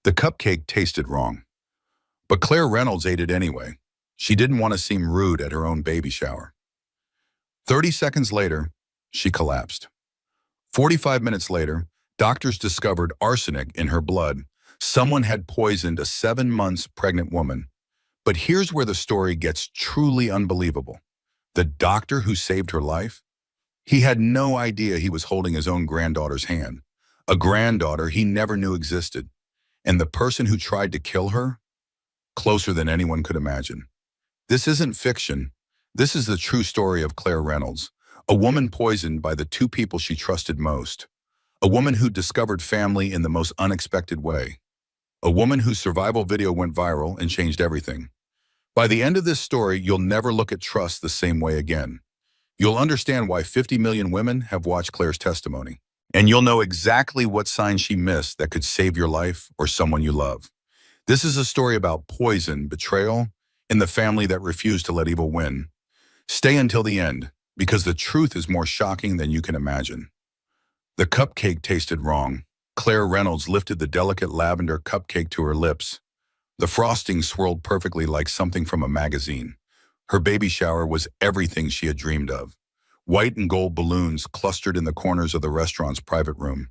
The cupcake tasted wrong, but Claire Reynolds ate it anyway. She didn't want to seem rude at her own baby shower. 30 seconds later, she collapsed. 45 minutes later, doctors discovered arsenic in her blood. Someone had poisoned a 7 months pregnant woman. But here's where the story gets truly unbelievable. The doctor who saved her life? He had no idea he was holding his own granddaughter's hand, a granddaughter he never knew existed. And the person who tried to kill her? Closer than anyone could imagine. This isn't fiction. This is the true story of Claire Reynolds, a woman poisoned by the two people she trusted most. A woman who discovered family in the most unexpected way. A woman whose survival video went viral and changed everything. By the end of this story, you'll never look at trust the same way again. You'll understand why 50 million women have watched Claire's testimony. And you'll know exactly what signs she missed that could save your life or someone you love. This is a story about poison, betrayal, and the family that refused to let evil win. Stay until the end, because the truth is more shocking than you can imagine. The cupcake tasted wrong. Claire Reynolds lifted the delicate lavender cupcake to her lips. The frosting swirled perfectly like something from a magazine. Her baby shower was everything she had dreamed of. White and gold balloons clustered in the corners of the restaurant's private room.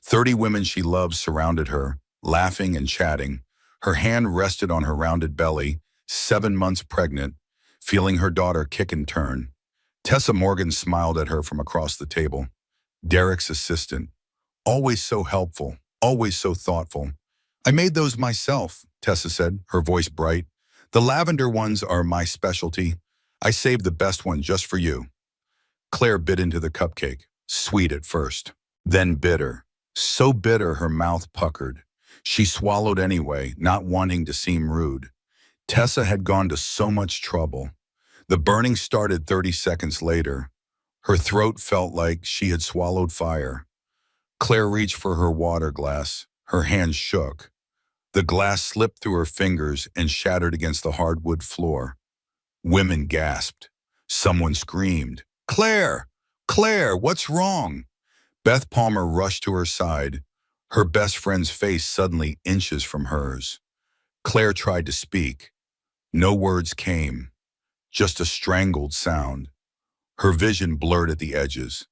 30 women she loved surrounded her, laughing and chatting. Her hand rested on her rounded belly, 7 months pregnant, feeling her daughter kick and turn. Tessa Morgan smiled at her from across the table. Derek's assistant. Always so helpful, always so thoughtful. I made those myself, Tessa said, her voice bright. The lavender ones are my specialty. I saved the best one just for you. Claire bit into the cupcake, sweet at first, then bitter. So bitter her mouth puckered. She swallowed anyway, not wanting to seem rude. Tessa had gone to so much trouble. The burning started 30 seconds later. Her throat felt like she had swallowed fire. Claire reached for her water glass. Her hand shook. The glass slipped through her fingers and shattered against the hardwood floor. Women gasped. Someone screamed, "Claire! Claire, what's wrong?" Beth Palmer rushed to her side, her best friend's face suddenly inches from hers. Claire tried to speak. No words came, just a strangled sound. Her vision blurred at the edges.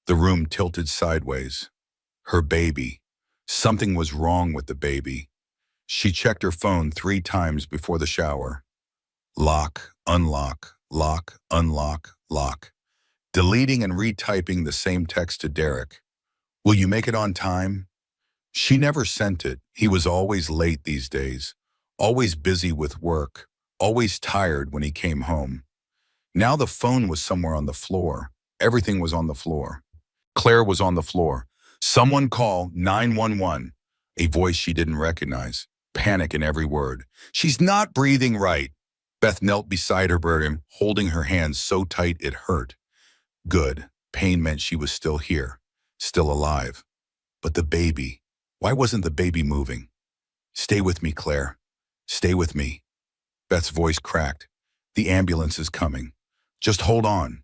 The room tilted sideways. Her baby. Something was wrong with the baby. She checked her phone 3 times before the shower. Lock, unlock, lock, unlock, lock. Deleting and retyping the same text to Derek. Will you make it on time? She never sent it. He was always late these days, always busy with work, always tired when he came home. Now the phone was somewhere on the floor. Everything was on the floor. Claire was on the floor. Someone call 911. A voice she didn't recognize. Panic in every word. She's not breathing right. Beth knelt beside her burden, holding her hands so tight it hurt. Good. Pain meant she was still here, still alive. But the baby, why wasn't the baby moving? Stay with me, Claire. Stay with me. Beth's voice cracked. The ambulance is coming. Just hold on.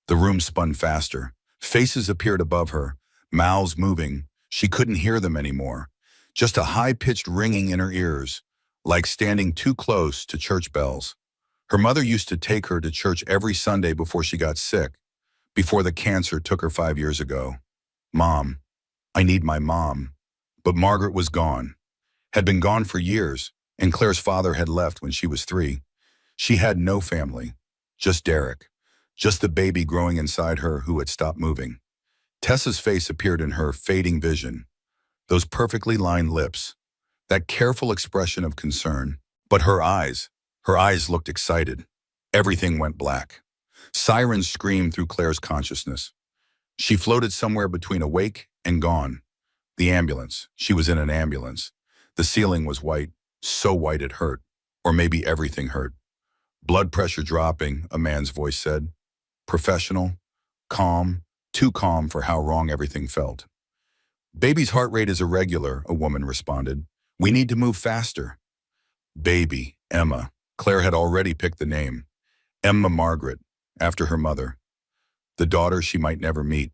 The room spun faster. Faces appeared above her, mouths moving. She couldn't hear them anymore. Just a high-pitched ringing in her ears, like standing too close to church bells. Her mother used to take her to church every Sunday before she got sick, before the cancer took her 5 years ago. Mom. I need my mom. But Margaret was gone, had been gone for years, and Claire's father had left when she was 3. She had no family, just Derek, just the baby growing inside her who had stopped moving. Tessa's face appeared in her fading vision, those perfectly lined lips, that careful expression of concern. But her eyes looked excited. Everything went black. Sirens screamed through Claire's consciousness. She floated somewhere between awake and gone. The ambulance. She was in an ambulance. The ceiling was white, so white it hurt. Or maybe everything hurt. Blood pressure dropping, a man's voice said. Professional, calm, too calm for how wrong everything felt. Baby's heart rate is irregular, a woman responded. We need to move faster. Baby, Emma. Claire had already picked the name. Emma Margaret, after her mother. The daughter she might never meet.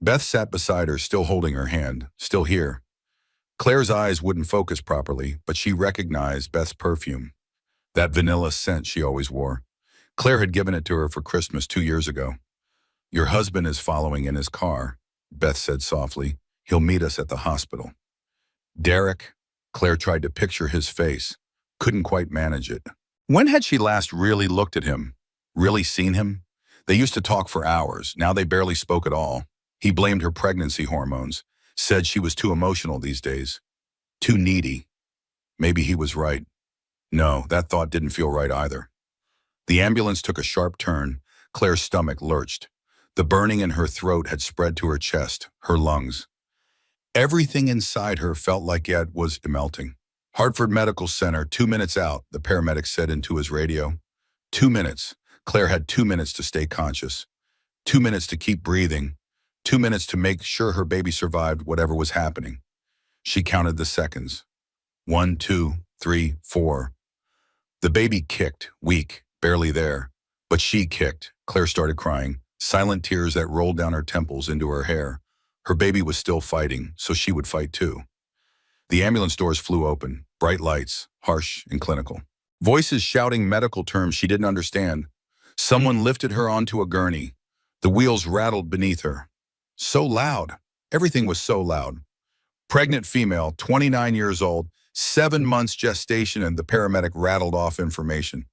Beth sat beside her, still holding her hand, still here. Claire's eyes wouldn't focus properly, but she recognized Beth's perfume, that vanilla scent she always wore. Claire had given it to her for Christmas 2 years ago. "Your husband is following in his car," Beth said softly. "He'll meet us at the hospital." Derek, Claire tried to picture his face, couldn't quite manage it. When had she last really looked at him? Really seen him? They used to talk for hours, now they barely spoke at all. He blamed her pregnancy hormones, said she was too emotional these days. Too needy. Maybe he was right. No, that thought didn't feel right either. The ambulance took a sharp turn. Claire's stomach lurched. The burning in her throat had spread to her chest, her lungs. Everything inside her felt like it was melting. "Hartford Medical Center, 2 minutes out," the paramedic said into his radio. 2 minutes. Claire had 2 minutes to stay conscious. 2 minutes to keep breathing. 2 minutes to make sure her baby survived whatever was happening. She counted the seconds. 1, 2, 3, 4. The baby kicked, weak, barely there. But she kicked. Claire started crying, silent tears that rolled down her temples into her hair. Her baby was still fighting, so she would fight too. The ambulance doors flew open, bright lights, harsh and clinical. Voices shouting medical terms she didn't understand. Someone lifted her onto a gurney. The wheels rattled beneath her. So loud. Everything was so loud. Pregnant female, 29 years old, 7 months gestation, and the paramedic rattled off information.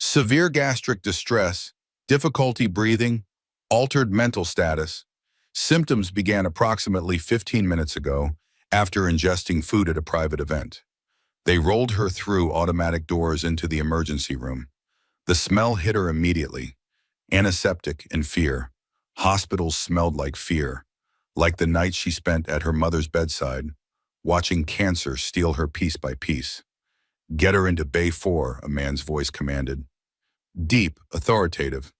Severe gastric distress, difficulty breathing, altered mental status. Symptoms began approximately 15 minutes ago after ingesting food at a private event. They rolled her through automatic doors into the emergency room. The smell hit her immediately. Antiseptic and fear. Hospitals smelled like fear, like the night she spent at her mother's bedside, watching cancer steal her piece by piece. "Get her into Bay 4, a man's voice commanded. Deep, authoritative.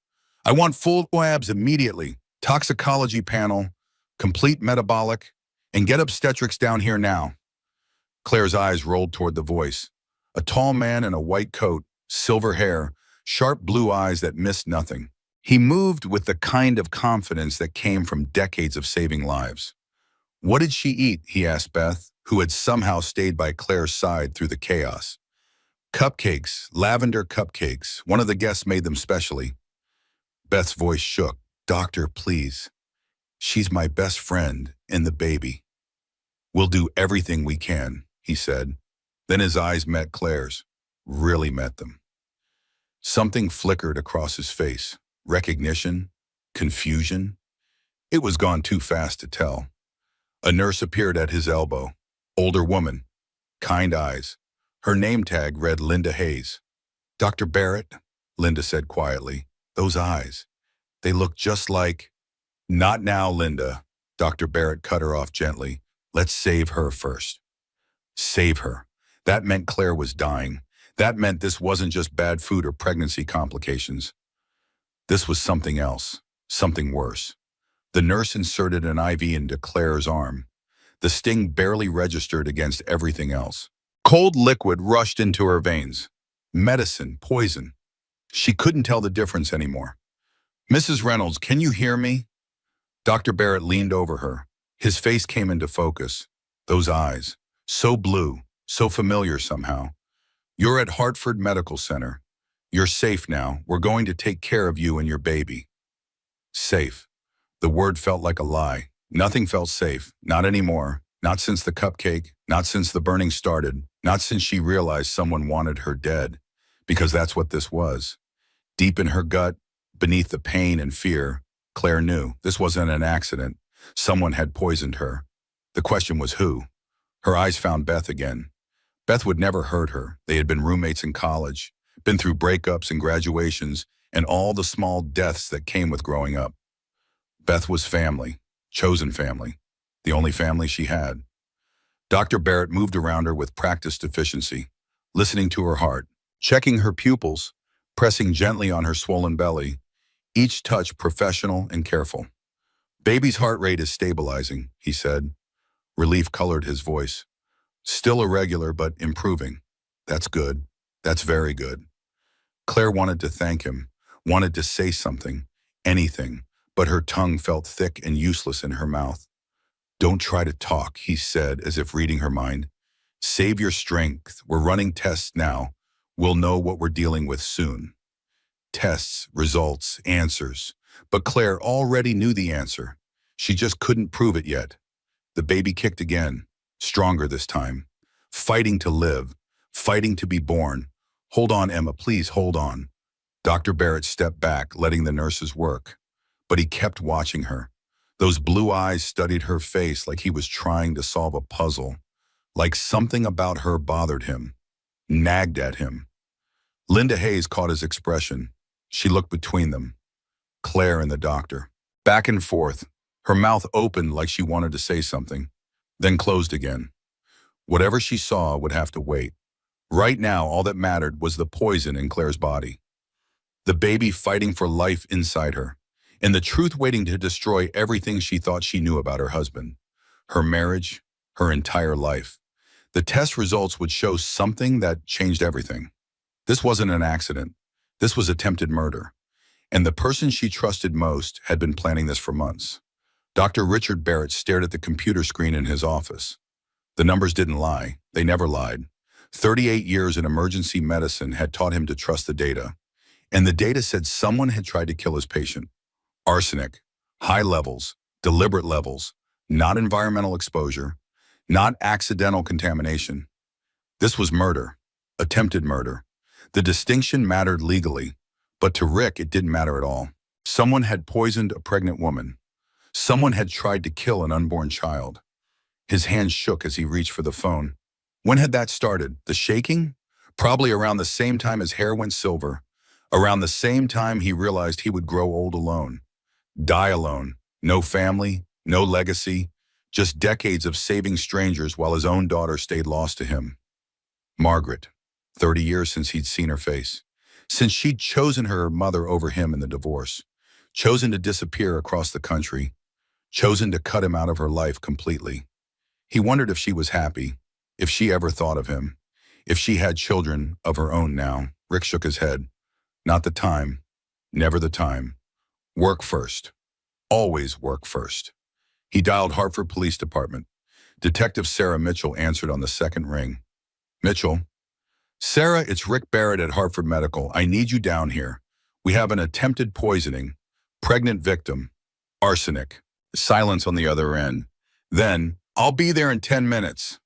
"I want full labs immediately. Toxicology panel, complete metabolic, and get obstetrics down here now." Claire's eyes rolled toward the voice. A tall man in a white coat, silver hair, sharp blue eyes that missed nothing. He moved with the kind of confidence that came from decades of saving lives. "What did she eat?" he asked Beth, who had somehow stayed by Claire's side through the chaos. "Cupcakes, lavender cupcakes. One of the guests made them specially." Beth's voice shook. "Doctor, please. She's my best friend and the baby." "We'll do everything we can," he said. Then his eyes met Claire's. Really met them. Something flickered across his face. Recognition? Confusion? It was gone too fast to tell. A nurse appeared at his elbow. Older woman. Kind eyes. Her name tag read Linda Hayes. "Dr. Barrett," Linda said quietly. "Those eyes. They look just like—" "Not now, Linda." Dr. Barrett cut her off gently. "Let's save her first." Save her. That meant Claire was dying. That meant this wasn't just bad food or pregnancy complications. This was something else, something worse. The nurse inserted an IV into Claire's arm. The sting barely registered against everything else. Cold liquid rushed into her veins. Medicine, poison. She couldn't tell the difference anymore. "Mrs. Reynolds, can you hear me?" Dr. Barrett leaned over her. His face came into focus. Those eyes, so blue, so familiar somehow. "You're at Hartford Medical Center. You're safe now. We're going to take care of you and your baby." Safe. The word felt like a lie. Nothing felt safe. Not anymore. Not since the cupcake. Not since the burning started. Not since she realized someone wanted her dead. Because that's what this was. Deep in her gut, beneath the pain and fear, Claire knew this wasn't an accident. Someone had poisoned her. The question was who? Her eyes found Beth again. Beth would never hurt her. They had been roommates in college, been through breakups and graduations, and all the small deaths that came with growing up. Beth was family, chosen family, the only family she had. Dr. Barrett moved around her with practiced efficiency, listening to her heart, checking her pupils, pressing gently on her swollen belly, each touch professional and careful. "Baby's heart rate is stabilizing," he said. Relief colored his voice. "Still irregular, but improving. That's good. That's very good." Claire wanted to thank him, wanted to say something, anything, but her tongue felt thick and useless in her mouth. Don't try to talk, he said, as if reading her mind. Save your strength. We're running tests now. We'll know what we're dealing with soon. Tests, results, answers. But Claire already knew the answer. She just couldn't prove it yet. The baby kicked again, stronger this time. Fighting to live, fighting to be born. Hold on, Emma, please hold on. Dr. Barrett stepped back, letting the nurses work. But he kept watching her. Those blue eyes studied her face like he was trying to solve a puzzle. Like something about her bothered him, nagged at him. Linda Hayes caught his expression. She looked between them, Claire and the doctor. Back and forth, her mouth opened like she wanted to say something, then closed again. Whatever she saw would have to wait. Right now, all that mattered was the poison in Claire's body. The baby fighting for life inside her, and the truth waiting to destroy everything she thought she knew about her husband, her marriage, her entire life. The test results would show something that changed everything. This wasn't an accident. This was attempted murder. And the person she trusted most had been planning this for months. Dr. Richard Barrett stared at the computer screen in his office. The numbers didn't lie. They never lied. 38 years in emergency medicine had taught him to trust the data. And the data said someone had tried to kill his patient. Arsenic, high levels, deliberate levels, not environmental exposure, not accidental contamination. This was murder, attempted murder. The distinction mattered legally, but to Rick it didn't matter at all. Someone had poisoned a pregnant woman. Someone had tried to kill an unborn child. His hand shook as he reached for the phone. When had that started? The shaking? Probably around the same time his hair went silver. Around the same time he realized he would grow old alone. Die alone. No family, no legacy. Just decades of saving strangers while his own daughter stayed lost to him. Margaret. 30 years since he'd seen her face. Since she'd chosen her mother over him in the divorce. Chosen to disappear across the country. Chosen to cut him out of her life completely. He wondered if she was happy, if she ever thought of him, if she had children of her own now. Rick shook his head. Not the time. Never the time. Work first. Always work first. He dialed Hartford Police Department. Detective Sarah Mitchell answered on the second ring. Mitchell? Sarah, it's Rick Barrett at Hartford Medical. I need you down here. We have an attempted poisoning. Pregnant victim. Arsenic. Silence on the other end. Then, I'll be there in 10 minutes.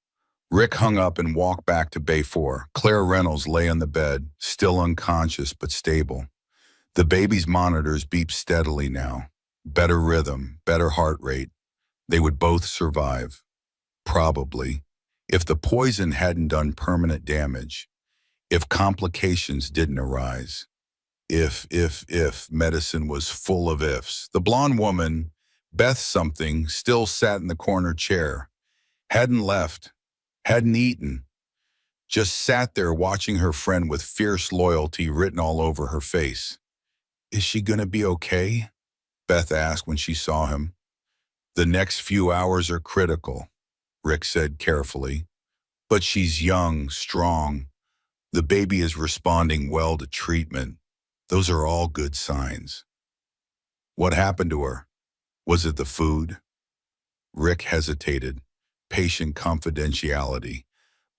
Rick hung up and walked back to Bay 4. Claire Reynolds lay on the bed, still unconscious but stable. The baby's monitors beeped steadily now. Better rhythm, better heart rate. They would both survive. Probably. If the poison hadn't done permanent damage. If complications didn't arise. If medicine was full of ifs. The blonde woman, Beth something, still sat in the corner chair. Hadn't left. Hadn't eaten. Just sat there watching her friend with fierce loyalty written all over her face. Is she gonna be okay? Beth asked when she saw him. The next few hours are critical, Rick said carefully. But she's young, strong. The baby is responding well to treatment. Those are all good signs. What happened to her? Was it the food? Rick hesitated. Patient confidentiality.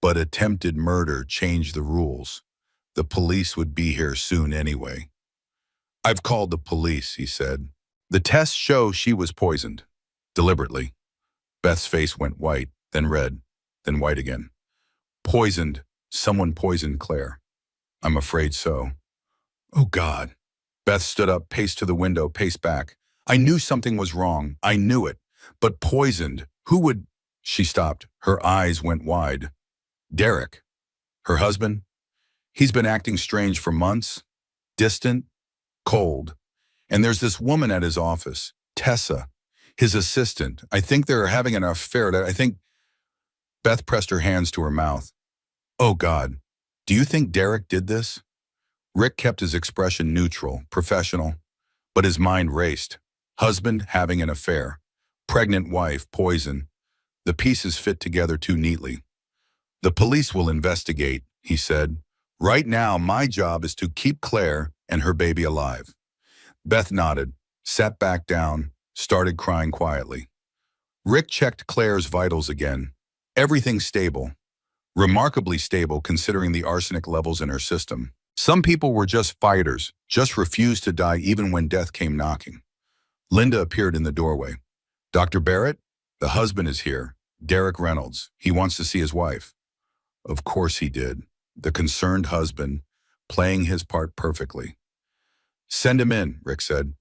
But attempted murder changed the rules. The police would be here soon anyway. I've called the police, he said. The tests show she was poisoned. Deliberately. Beth's face went white, then red, then white again. Poisoned. Someone poisoned Claire. I'm afraid so. Oh, God. Beth stood up, paced to the window, paced back. I knew something was wrong. I knew it. But poisoned. Who would... She stopped. Her eyes went wide. Derek. Her husband? He's been acting strange for months. Distant. Cold. And there's this woman at his office, Tessa, his assistant. I think they're having an affair. I think... Beth pressed her hands to her mouth. Oh, God. Do you think Derek did this? Rick kept his expression neutral, professional, but his mind raced. Husband having an affair. Pregnant wife, poison. The pieces fit together too neatly. The police will investigate, he said. Right now, my job is to keep Claire and her baby alive. Beth nodded, sat back down, started crying quietly. Rick checked Claire's vitals again. Everything stable. Remarkably stable considering the arsenic levels in her system. Some people were just fighters, just refused to die even when death came knocking. Linda appeared in the doorway. Dr. Barrett, the husband is here. Derek Reynolds. He wants to see his wife. Of course he did. The concerned husband, playing his part perfectly. Send him in, Rick said.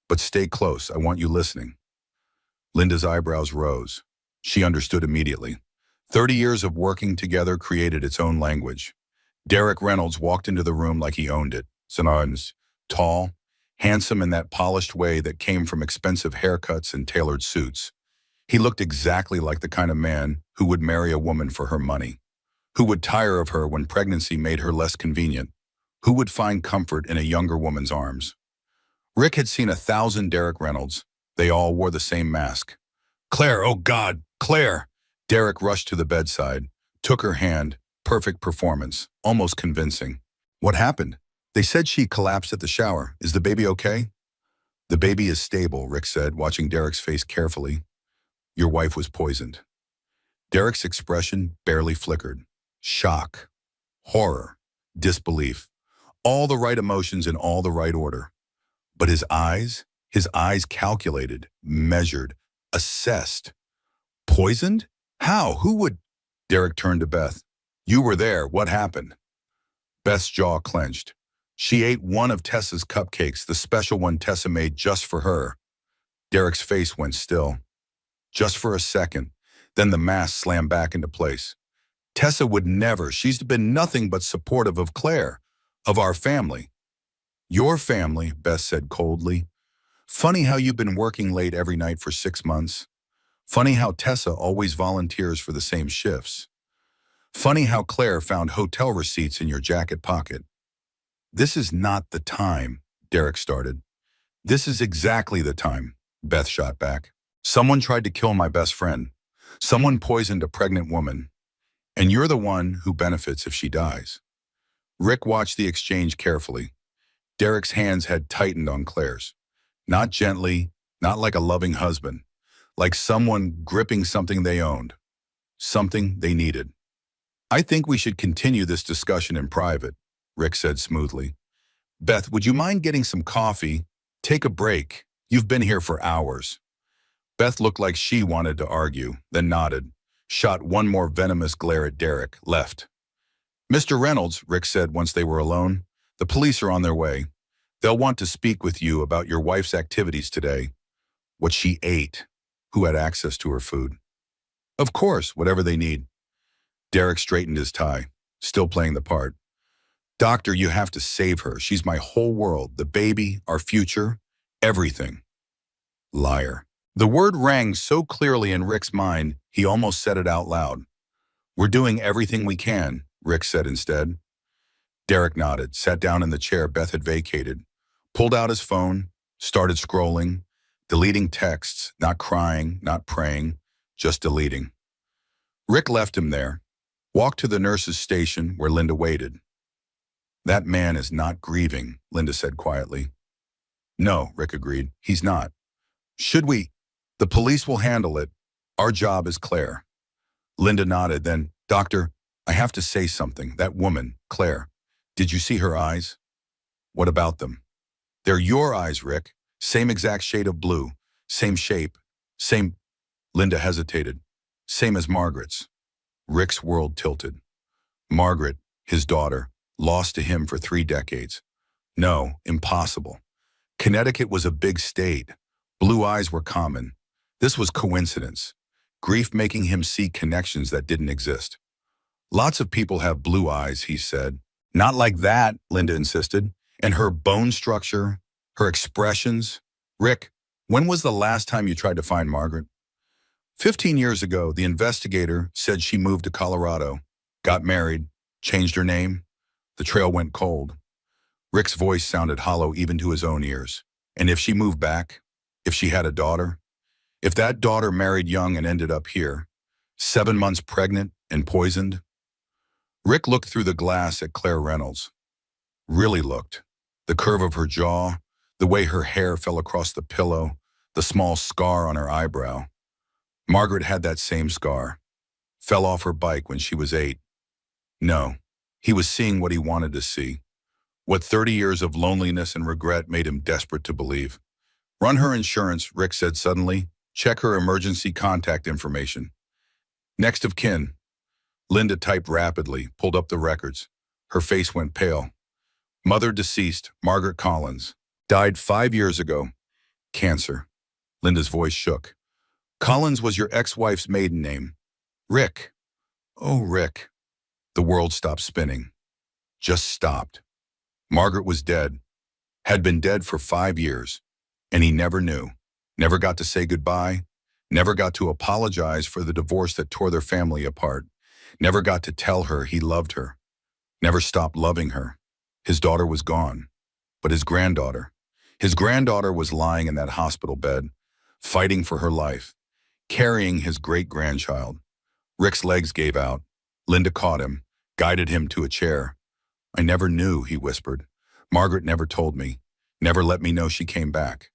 But stay close. I want you listening. Linda's eyebrows rose. She understood immediately. 30 years of working together created its own language. Derek Reynolds walked into the room like he owned it. Sanons, tall, handsome in that polished way that came from expensive haircuts and tailored suits. He looked exactly like the kind of man who would marry a woman for her money, who would tire of her when pregnancy made her less convenient, who would find comfort in a younger woman's arms. Rick had seen 1,000 Derek Reynolds. They all wore the same mask. Claire, oh God, Claire! Derek rushed to the bedside, took her hand. Perfect performance, almost convincing. What happened? They said she collapsed at the shower. Is the baby okay? The baby is stable, Rick said, watching Derek's face carefully. Your wife was poisoned. Derek's expression barely flickered. Shock, horror, disbelief. All the right emotions in all the right order. But his eyes calculated, measured, assessed. Poisoned? How? Who would? Derek turned to Beth. You were there. What happened? Beth's jaw clenched. She ate one of Tessa's cupcakes, the special one Tessa made just for her. Derek's face went still. Just for a second. Then the mask slammed back into place. Tessa would never. She's been nothing but supportive of Claire, of our family. Your family, Beth said coldly. Funny how you've been working late every night for 6 months. Funny how Tessa always volunteers for the same shifts. Funny how Claire found hotel receipts in your jacket pocket. This is not the time, Derek started. This is exactly the time, Beth shot back. Someone tried to kill my best friend. Someone poisoned a pregnant woman. And you're the one who benefits if she dies. Rick watched the exchange carefully. Derek's hands had tightened on Claire's. Not gently, not like a loving husband. Like someone gripping something they owned. Something they needed. I think we should continue this discussion in private, Rick said smoothly. Beth, would you mind getting some coffee? Take a break. You've been here for hours. Beth looked like she wanted to argue, then nodded, shot one more venomous glare at Derek, left. Mr. Reynolds, Rick said once they were alone, the police are on their way. They'll want to speak with you about your wife's activities today. What she ate, who had access to her food. Of course, whatever they need. Derek straightened his tie, still playing the part. Doctor, you have to save her. She's my whole world, the baby, our future, everything. Liar. The word rang so clearly in Rick's mind, he almost said it out loud. We're doing everything we can, Rick said instead. Derek nodded, sat down in the chair Beth had vacated, pulled out his phone, started scrolling, deleting texts, not crying, not praying, just deleting. Rick left him there, walked to the nurse's station where Linda waited. That man is not grieving, Linda said quietly. No, Rick agreed, he's not. Should we? The police will handle it. Our job is Claire. Linda nodded, then, Doctor, I have to say something. That woman, Claire, did you see her eyes? What about them? They're your eyes, Rick. Same exact shade of blue, same shape, same. Linda hesitated. Same as Margaret's. Rick's world tilted. Margaret, his daughter, lost to him for 3 decades. No, impossible. Connecticut was a big state. Blue eyes were common. This was coincidence. Grief making him see connections that didn't exist. Lots of people have blue eyes, he said. Not like that, Linda insisted. And her bone structure, her expressions. Rick, when was the last time you tried to find Margaret? 15 years ago, the investigator said she moved to Colorado, got married, changed her name. The trail went cold. Rick's voice sounded hollow even to his own ears. And if she moved back, if she had a daughter, if that daughter married young and ended up here, 7 months pregnant and poisoned? Rick looked through the glass at Claire Reynolds. Really looked. The curve of her jaw, the way her hair fell across the pillow, the small scar on her eyebrow. Margaret had that same scar. Fell off her bike when she was 8. No, he was seeing what he wanted to see. What 30 years of loneliness and regret made him desperate to believe. Run her insurance, Rick said suddenly. Check her emergency contact information. Next of kin. Linda typed rapidly, pulled up the records. Her face went pale. Mother deceased, Margaret Collins. Died 5 years ago. Cancer. Linda's voice shook. Collins was your ex-wife's maiden name. Rick. Oh, Rick. The world stopped spinning. Just stopped. Margaret was dead. Had been dead for 5 years. And he never knew. Never got to say goodbye. Never got to apologize for the divorce that tore their family apart. Never got to tell her he loved her. Never stopped loving her. His daughter was gone. But his granddaughter was lying in that hospital bed, fighting for her life, carrying his great-grandchild. Rick's legs gave out. Linda caught him, guided him to a chair. I never knew, he whispered. Margaret never told me, never let me know she came back,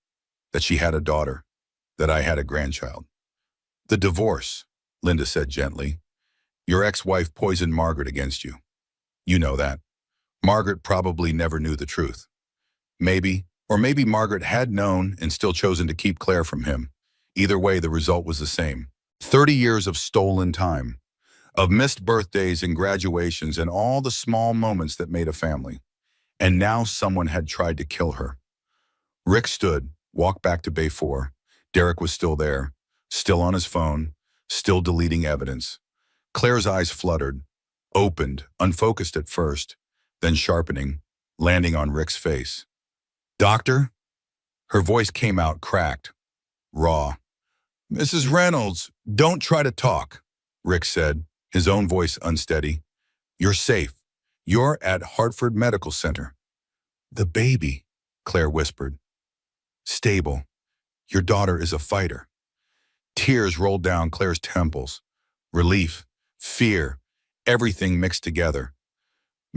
that she had a daughter, that I had a grandchild. The divorce, Linda said gently. Your ex-wife poisoned Margaret against you. You know that. Margaret probably never knew the truth. Maybe, or maybe Margaret had known and still chosen to keep Claire from him. Either way, the result was the same. 30 years of stolen time, of missed birthdays and graduations and all the small moments that made a family. And now someone had tried to kill her. Rick stood, walked back to Bay 4. Derek was still there, still on his phone, still deleting evidence. Claire's eyes fluttered, opened, unfocused at first, then sharpening, landing on Rick's face. Doctor? Her voice came out cracked, raw. Mrs. Reynolds, don't try to talk, Rick said, his own voice unsteady. You're safe. You're at Hartford Medical Center. The baby, Claire whispered. Stable. Your daughter is a fighter. Tears rolled down Claire's temples. Relief, fear, everything mixed together.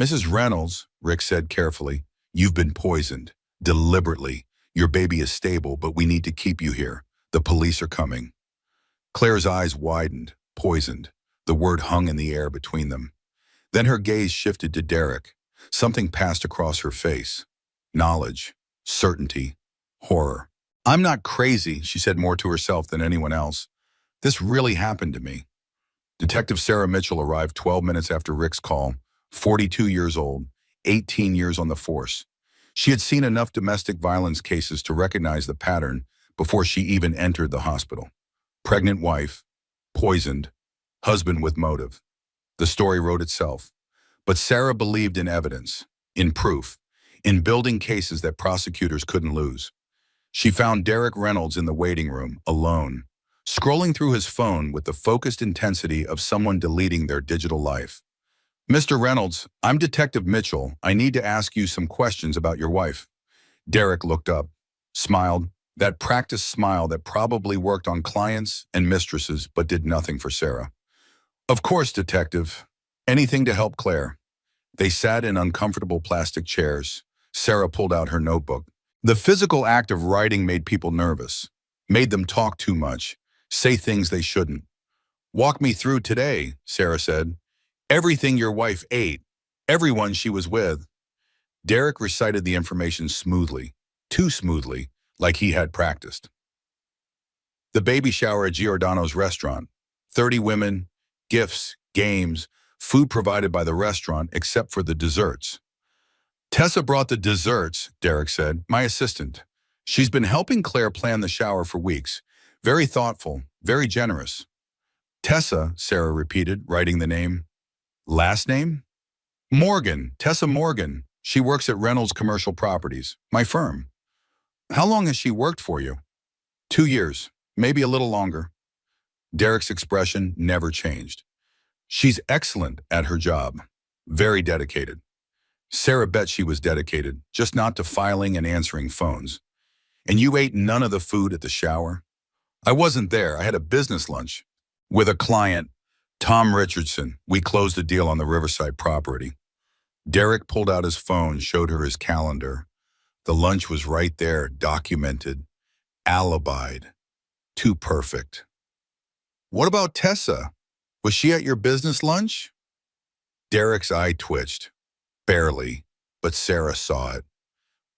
Mrs. Reynolds, Rick said carefully, you've been poisoned, deliberately. Your baby is stable, but we need to keep you here. The police are coming. Claire's eyes widened, poisoned. The word hung in the air between them. Then her gaze shifted to Derek. Something passed across her face. Knowledge, certainty, horror. I'm not crazy, she said more to herself than anyone else. This really happened to me. Detective Sarah Mitchell arrived 12 minutes after Rick's call, 42 years old, 18 years on the force. She had seen enough domestic violence cases to recognize the pattern before she even entered the hospital. Pregnant wife, poisoned, husband with motive. The story wrote itself. But Sarah believed in evidence, in proof, in building cases that prosecutors couldn't lose. She found Derek Reynolds in the waiting room, alone, scrolling through his phone with the focused intensity of someone deleting their digital life. Mr. Reynolds, I'm Detective Mitchell. I need to ask you some questions about your wife. Derek looked up, smiled, that practiced smile that probably worked on clients and mistresses but did nothing for Sarah. Of course, Detective. Anything to help Claire. They sat in uncomfortable plastic chairs. Sarah pulled out her notebook. The physical act of writing made people nervous, made them talk too much, say things they shouldn't. Walk me through today, Sarah said. Everything your wife ate, everyone she was with. Derek recited the information smoothly, too smoothly, like he had practiced. The baby shower at Giordano's restaurant. 30 women, gifts, games, food provided by the restaurant except for the desserts. Tessa brought the desserts, Derek said, my assistant. She's been helping Claire plan the shower for weeks. Very thoughtful, very generous. Tessa, Sarah repeated, writing the name. Last name? Morgan, Tessa Morgan. She works at Reynolds Commercial Properties, my firm. How long has she worked for you? 2 years, maybe a little longer. Derek's expression never changed. She's excellent at her job, very dedicated. Sarah bet she was dedicated, just not to filing and answering phones. And you ate none of the food at the shower? I wasn't there. I had a business lunch with a client, Tom Richardson. We closed a deal on the Riverside property. Derek pulled out his phone, showed her his calendar. The lunch was right there, documented, alibied. Too perfect. What about Tessa? Was she at your business lunch? Derek's eye twitched. Barely, but Sarah saw it.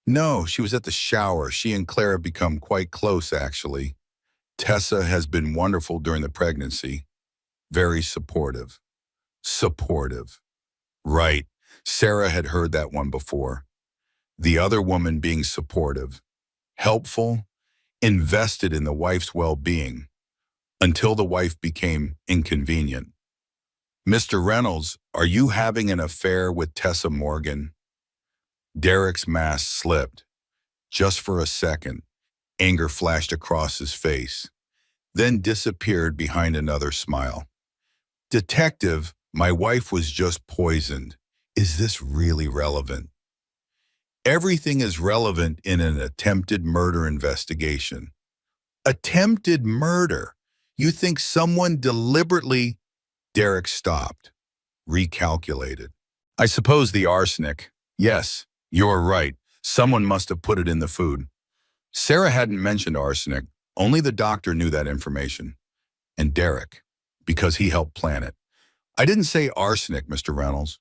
No, she was at the shower. She and Claire have become quite close, actually. Tessa has been wonderful during the pregnancy. Very supportive. Supportive. Right. Sarah had heard that one before. The other woman being supportive, helpful, invested in the wife's well-being, until the wife became inconvenient. Mr. Reynolds, are you having an affair with Tessa Morgan? Derek's mask slipped. Just for a second, anger flashed across his face, then disappeared behind another smile. Detective, my wife was just poisoned. Is this really relevant? Everything is relevant in an attempted murder investigation. Attempted murder? You think someone deliberately... Derek stopped, recalculated. I suppose the arsenic. Yes, you're right. Someone must have put it in the food. Sarah hadn't mentioned arsenic. Only the doctor knew that information. And Derek, because he helped plan it. I didn't say arsenic, Mr. Reynolds.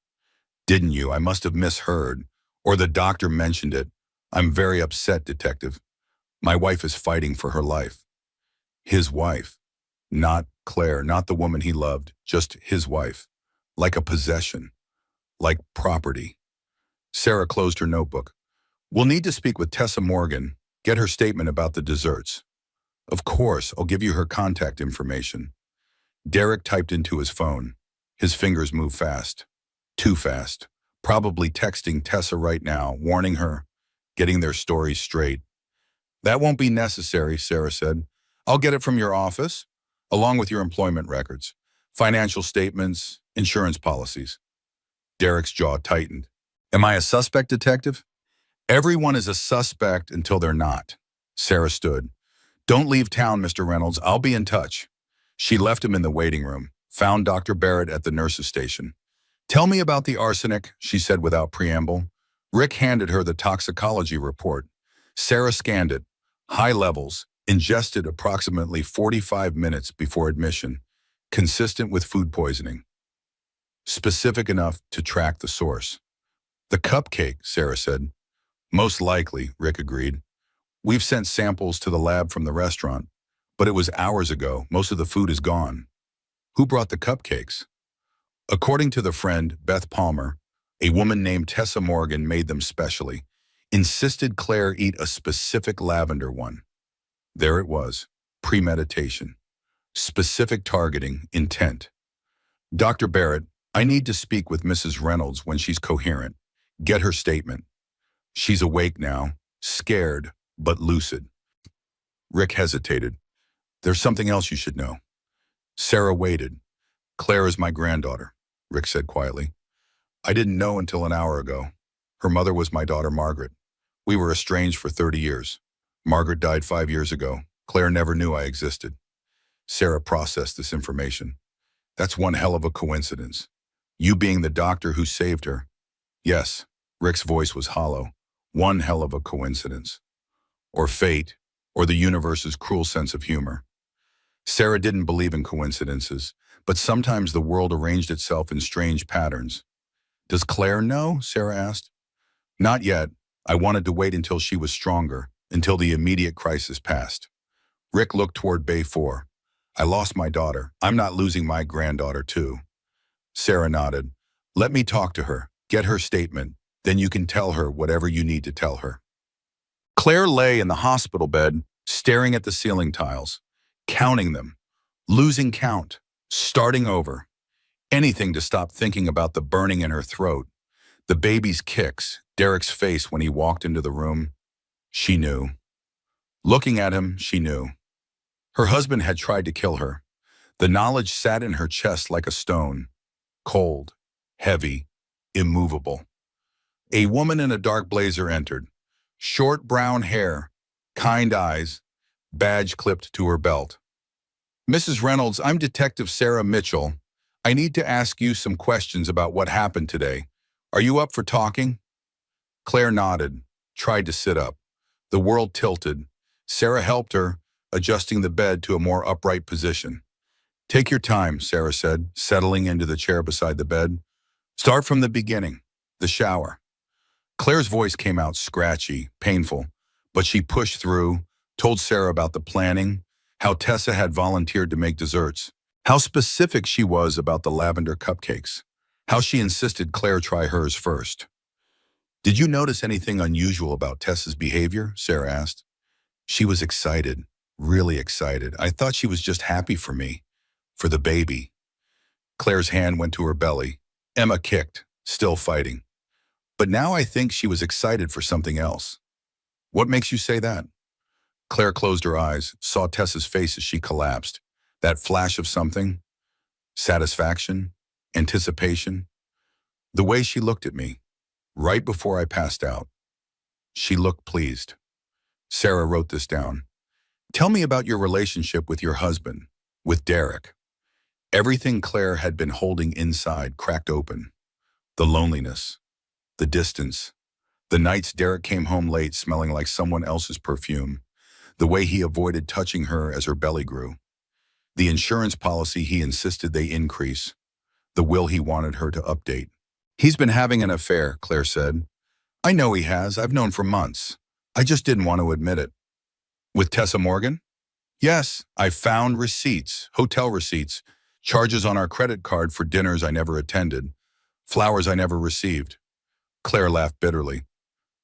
Didn't you? I must have misheard. Or the doctor mentioned it. I'm very upset, Detective. My wife is fighting for her life. His wife. Not Claire, not the woman he loved, just his wife. Like a possession. Like property. Sarah closed her notebook. We'll need to speak with Tessa Morgan, get her statement about the desserts. Of course, I'll give you her contact information. Derek typed into his phone. His fingers moved fast. Too fast. Probably texting Tessa right now, warning her, getting their stories straight. That won't be necessary, Sarah said. I'll get it from your office, along with your employment records, financial statements, insurance policies. Derek's jaw tightened. Am I a suspect, Detective? Everyone is a suspect until they're not. Sarah stood. Don't leave town, Mr. Reynolds. I'll be in touch. She left him in the waiting room, found Dr. Barrett at the nurse's station. Tell me about the arsenic, she said without preamble. Rick handed her the toxicology report. Sarah scanned it. High levels, ingested approximately 45 minutes before admission, consistent with food poisoning. Specific enough to track the source. The cupcake, Sarah said. Most likely, Rick agreed. We've sent samples to the lab from the restaurant, but it was hours ago. Most of the food is gone. Who brought the cupcakes? According to the friend, Beth Palmer, a woman named Tessa Morgan made them specially, insisted Claire eat a specific lavender one. There it was, premeditation, specific targeting, intent. Dr. Barrett, I need to speak with Mrs. Reynolds when she's coherent. Get her statement. She's awake now, scared, but lucid. Rick hesitated. There's something else you should know. Sarah waited. Claire is my granddaughter, Rick said quietly. I didn't know until an hour ago. Her mother was my daughter, Margaret. We were estranged for 30 years. Margaret died 5 years ago. Claire never knew I existed. Sarah processed this information. That's one hell of a coincidence. You being the doctor who saved her. Yes, Rick's voice was hollow. One hell of a coincidence. Or fate, or the universe's cruel sense of humor. Sarah didn't believe in coincidences, but sometimes the world arranged itself in strange patterns. Does Claire know? Sarah asked. Not yet. I wanted to wait until she was stronger, until the immediate crisis passed. Rick looked toward Bay 4. I lost my daughter. I'm not losing my granddaughter, too. Sarah nodded. Let me talk to her. Get her statement. Then you can tell her whatever you need to tell her. Claire lay in the hospital bed, staring at the ceiling tiles, counting them, losing count, starting over. Anything to stop thinking about the burning in her throat, the baby's kicks, Derek's face when he walked into the room. She knew. Looking at him, she knew. Her husband had tried to kill her. The knowledge sat in her chest like a stone, cold, heavy, immovable. A woman in a dark blazer entered. Short brown hair, kind eyes, badge clipped to her belt. Mrs. Reynolds, I'm Detective Sarah Mitchell. I need to ask you some questions about what happened today. Are you up for talking? Claire nodded, tried to sit up. The world tilted. Sarah helped her, adjusting the bed to a more upright position. Take your time, Sarah said, settling into the chair beside the bed. Start from the beginning, the shower. Claire's voice came out scratchy, painful, but she pushed through, told Sarah about the planning, how Tessa had volunteered to make desserts, how specific she was about the lavender cupcakes, how she insisted Claire try hers first. Did you notice anything unusual about Tessa's behavior? Sarah asked. She was excited, really excited. I thought she was just happy for me, for the baby. Claire's hand went to her belly. Emma kicked, still fighting. But now I think she was excited for something else. What makes you say that? Claire closed her eyes, saw Tessa's face as she collapsed. That flash of something? Satisfaction? Anticipation? The way she looked at me, right before I passed out. She looked pleased. Sarah wrote this down. Tell me about your relationship with your husband, with Derek. Everything Claire had been holding inside cracked open. The loneliness, the distance, the nights Derek came home late smelling like someone else's perfume, the way he avoided touching her as her belly grew, the insurance policy he insisted they increase, the will he wanted her to update. He's been having an affair, Claire said. I know he has. I've known for months. I just didn't want to admit it. With Tessa Morgan? Yes, I found receipts, hotel receipts, charges on our credit card for dinners I never attended, flowers I never received. Claire laughed bitterly.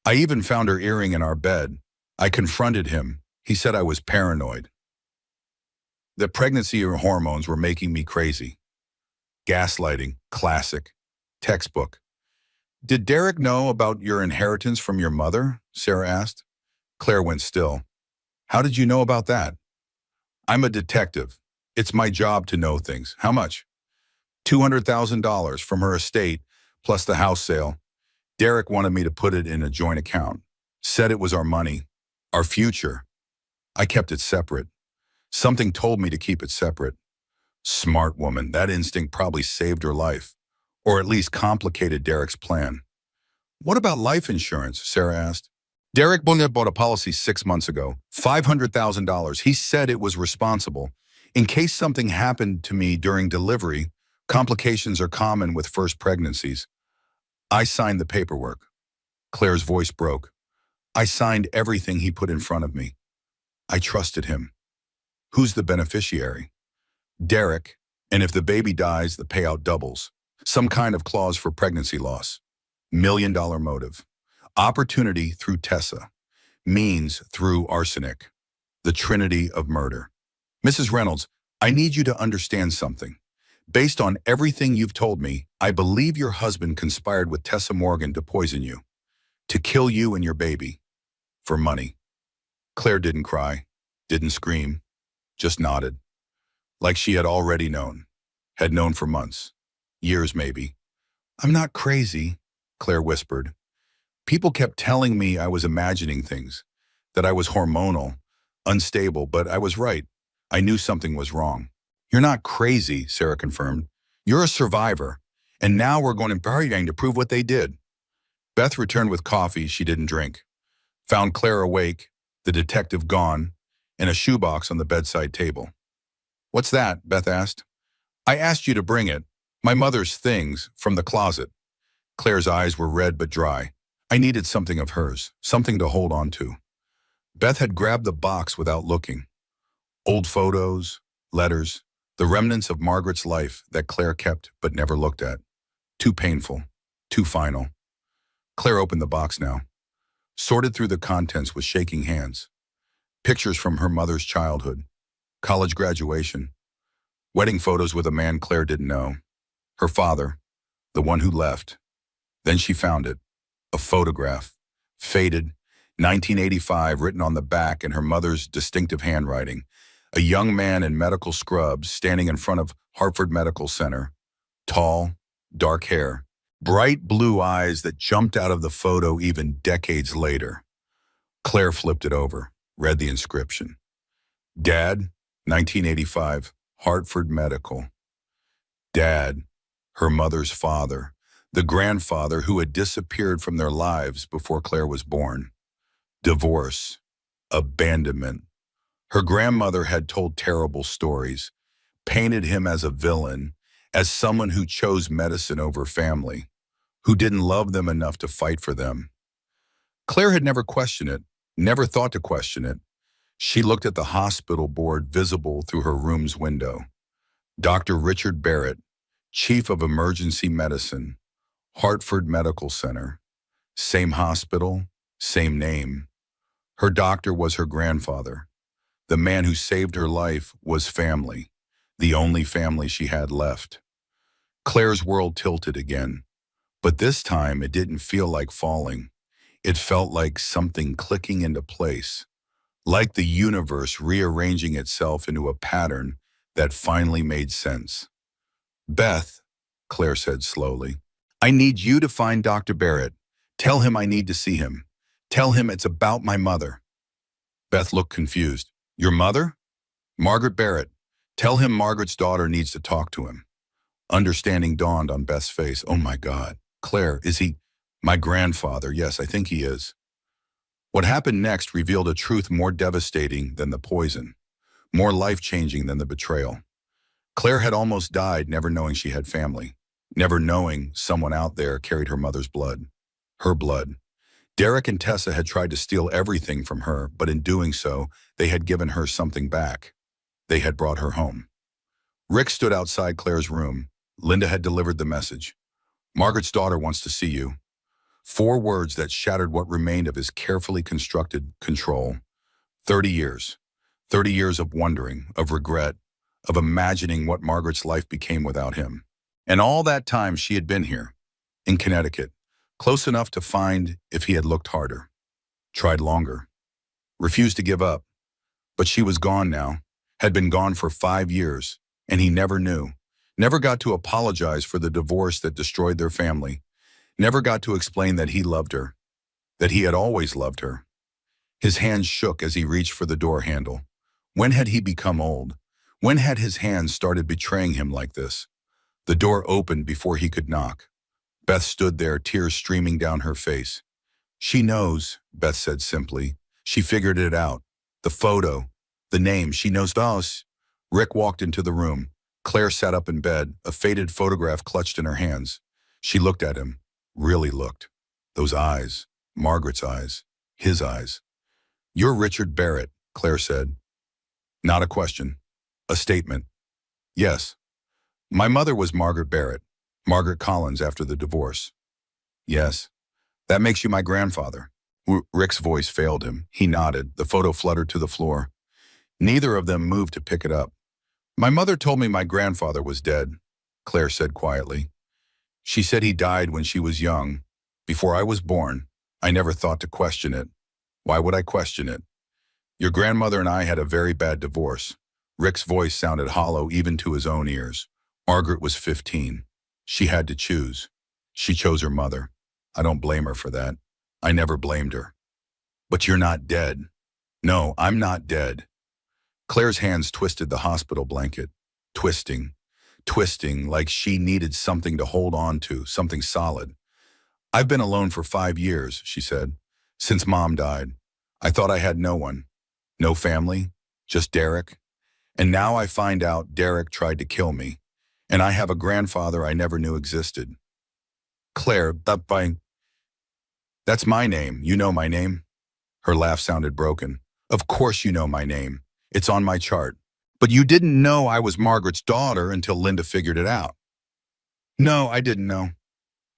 I even found her earring in our bed. I confronted him. He said I was paranoid. The pregnancy hormones were making me crazy. Gaslighting, classic, textbook. Did Derek know about your inheritance from your mother? Sarah asked. Claire went still. How did you know about that? I'm a detective. It's my job to know things. How much? $200,000 from her estate, plus the house sale. Derek wanted me to put it in a joint account. Said it was our money, our future. I kept it separate. Something told me to keep it separate. Smart woman, that instinct probably saved her life, or at least complicated Derek's plan. What about life insurance? Sarah asked. Derek bought a policy 6 months ago, $500,000. He said it was responsible. In case something happened to me during delivery, complications are common with first pregnancies. I signed the paperwork. Claire's voice broke. I signed everything he put in front of me. I trusted him. Who's the beneficiary? Derek, and if the baby dies, the payout doubles. Some kind of clause for pregnancy loss. $1 million motive. Opportunity through Tessa. Means through arsenic. The trinity of murder. Mrs. Reynolds, I need you to understand something. Based on everything you've told me, I believe your husband conspired with Tessa Morgan to poison you, to kill you and your baby, for money. Claire didn't cry, didn't scream, just nodded, like she had already known, had known for months, years maybe. I'm not crazy, Claire whispered. People kept telling me I was imagining things, that I was hormonal, unstable, but I was right. I knew something was wrong. You're not crazy, Sarah confirmed. You're a survivor, and now we're going to prove what they did. Beth returned with coffee she didn't drink, found Claire awake, the detective gone, and a shoebox on the bedside table. What's that? Beth asked. I asked you to bring it. My mother's things from the closet. Claire's eyes were red but dry. I needed something of hers, something to hold on to. Beth had grabbed the box without looking. Old photos, letters, the remnants of Margaret's life that Claire kept but never looked at. Too painful, too final. Claire opened the box now, sorted through the contents with shaking hands. Pictures from her mother's childhood, college graduation, wedding photos with a man Claire didn't know, her father, the one who left. Then she found it, a photograph, faded, 1985 written on the back in her mother's distinctive handwriting. A young man in medical scrubs standing in front of Hartford Medical Center. Tall, dark hair, bright blue eyes that jumped out of the photo even decades later. Claire flipped it over, read the inscription. Dad, 1985, Hartford Medical. Dad, her mother's father, the grandfather who had disappeared from their lives before Claire was born. Divorce, abandonment. Her grandmother had told terrible stories, painted him as a villain, as someone who chose medicine over family, who didn't love them enough to fight for them. Claire had never questioned it, never thought to question it. She looked at the hospital board visible through her room's window. Dr. Richard Barrett, Chief of Emergency Medicine, Hartford Medical Center. Same hospital, same name. Her doctor was her grandfather. The man who saved her life was family, the only family she had left. Claire's world tilted again, but this time it didn't feel like falling. It felt like something clicking into place, like the universe rearranging itself into a pattern that finally made sense. Beth, Claire said slowly, I need you to find Dr. Barrett. Tell him I need to see him. Tell him it's about my mother. Beth looked confused. Your mother? Margaret Barrett. Tell him Margaret's daughter needs to talk to him. Understanding dawned on Beth's face. Oh my God. Claire, is he? My grandfather. Yes, I think he is. What happened next revealed a truth more devastating than the poison, more life-changing than the betrayal. Claire had almost died never knowing she had family, never knowing someone out there carried her mother's blood, her blood. Derek and Tessa had tried to steal everything from her, but in doing so, they had given her something back. They had brought her home. Rick stood outside Claire's room. Linda had delivered the message. Margaret's daughter wants to see you. 4 words that shattered what remained of his carefully constructed control. 30 years. 30 years of wondering, of regret, of imagining what Margaret's life became without him. And all that time she had been here, in Connecticut, close enough to find if he had looked harder, tried longer, refused to give up. But she was gone now, had been gone for 5 years, and he never knew, never got to apologize for the divorce that destroyed their family, never got to explain that he loved her, that he had always loved her. His hands shook as he reached for the door handle. When had he become old? When had his hands started betraying him like this? The door opened before he could knock. Beth stood there, tears streaming down her face. She knows, Beth said simply. She figured it out. The photo, the name, she knows us. Rick walked into the room. Claire sat up in bed, a faded photograph clutched in her hands. She looked at him, really looked. Those eyes, Margaret's eyes, his eyes. You're Richard Barrett, Claire said. Not a question, a statement. Yes. My mother was Margaret Barrett, Margaret Collins after the divorce. Yes. That makes you my grandfather. Rick's voice failed him. He nodded. The photo fluttered to the floor. Neither of them moved to pick it up. My mother told me my grandfather was dead, Claire said quietly. She said he died when she was young. Before I was born, I never thought to question it. Why would I question it? Your grandmother and I had a very bad divorce. Rick's voice sounded hollow even to his own ears. Margaret was 15. She had to choose. She chose her mother. I don't blame her for that. I never blamed her. But you're not dead. No, I'm not dead. Claire's hands twisted the hospital blanket, twisting like she needed something to hold on to, something solid. I've been alone for 5 years, she said, since Mom died. I thought I had no one, no family, just Derek. And now I find out Derek tried to kill me, and I have a grandfather I never knew existed. Claire, that's my name. You know my name? Her laugh sounded broken. Of course you know my name. It's on my chart. But you didn't know I was Margaret's daughter until Linda figured it out. No, I didn't know.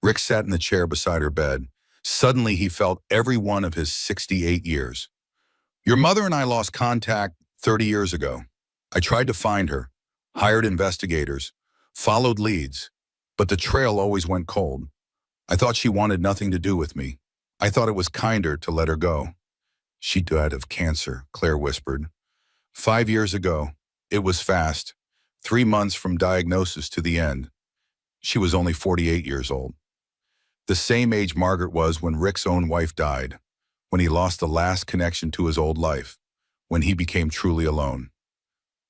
Rick sat in the chair beside her bed. Suddenly he felt every one of his 68 years. Your mother and I lost contact 30 years ago. I tried to find her, hired investigators, followed leads, but the trail always went cold. I thought she wanted nothing to do with me. I thought it was kinder to let her go. She died of cancer, Claire whispered. 5 years ago. It was fast. 3 months from diagnosis to the end. She was only 48 years old. The same age Margaret was when Rick's own wife died, when he lost the last connection to his old life, when he became truly alone.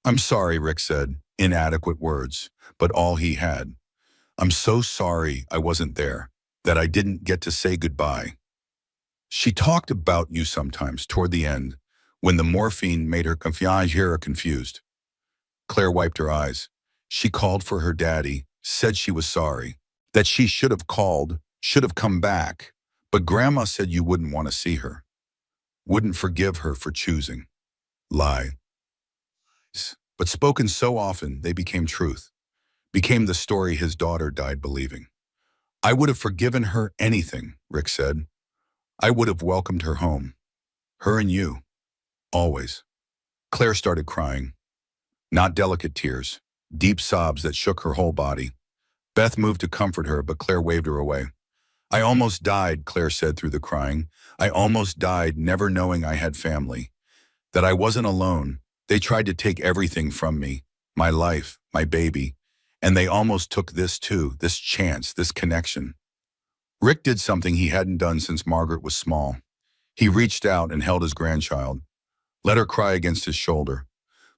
I'm sorry, Rick said, inadequate words, but all he had. I'm so sorry I wasn't there, that I didn't get to say goodbye. She talked about you sometimes toward the end, when the morphine made her confused. Claire wiped her eyes. She called for her daddy, said she was sorry, that she should have called, should have come back. But Grandma said you wouldn't want to see her, wouldn't forgive her for choosing. Lie. But spoken so often, they became truth, became the story his daughter died believing. I would have forgiven her anything, Rick said. I would have welcomed her home. Her and you. Always. Claire started crying. Not delicate tears, deep sobs that shook her whole body. Beth moved to comfort her, but Claire waved her away. I almost died, Claire said through the crying. I almost died never knowing I had family, that I wasn't alone. They tried to take everything from me, my life, my baby, and they almost took this too, this chance, this connection. Rick did something he hadn't done since Margaret was small. He reached out and held his grandchild, let her cry against his shoulder,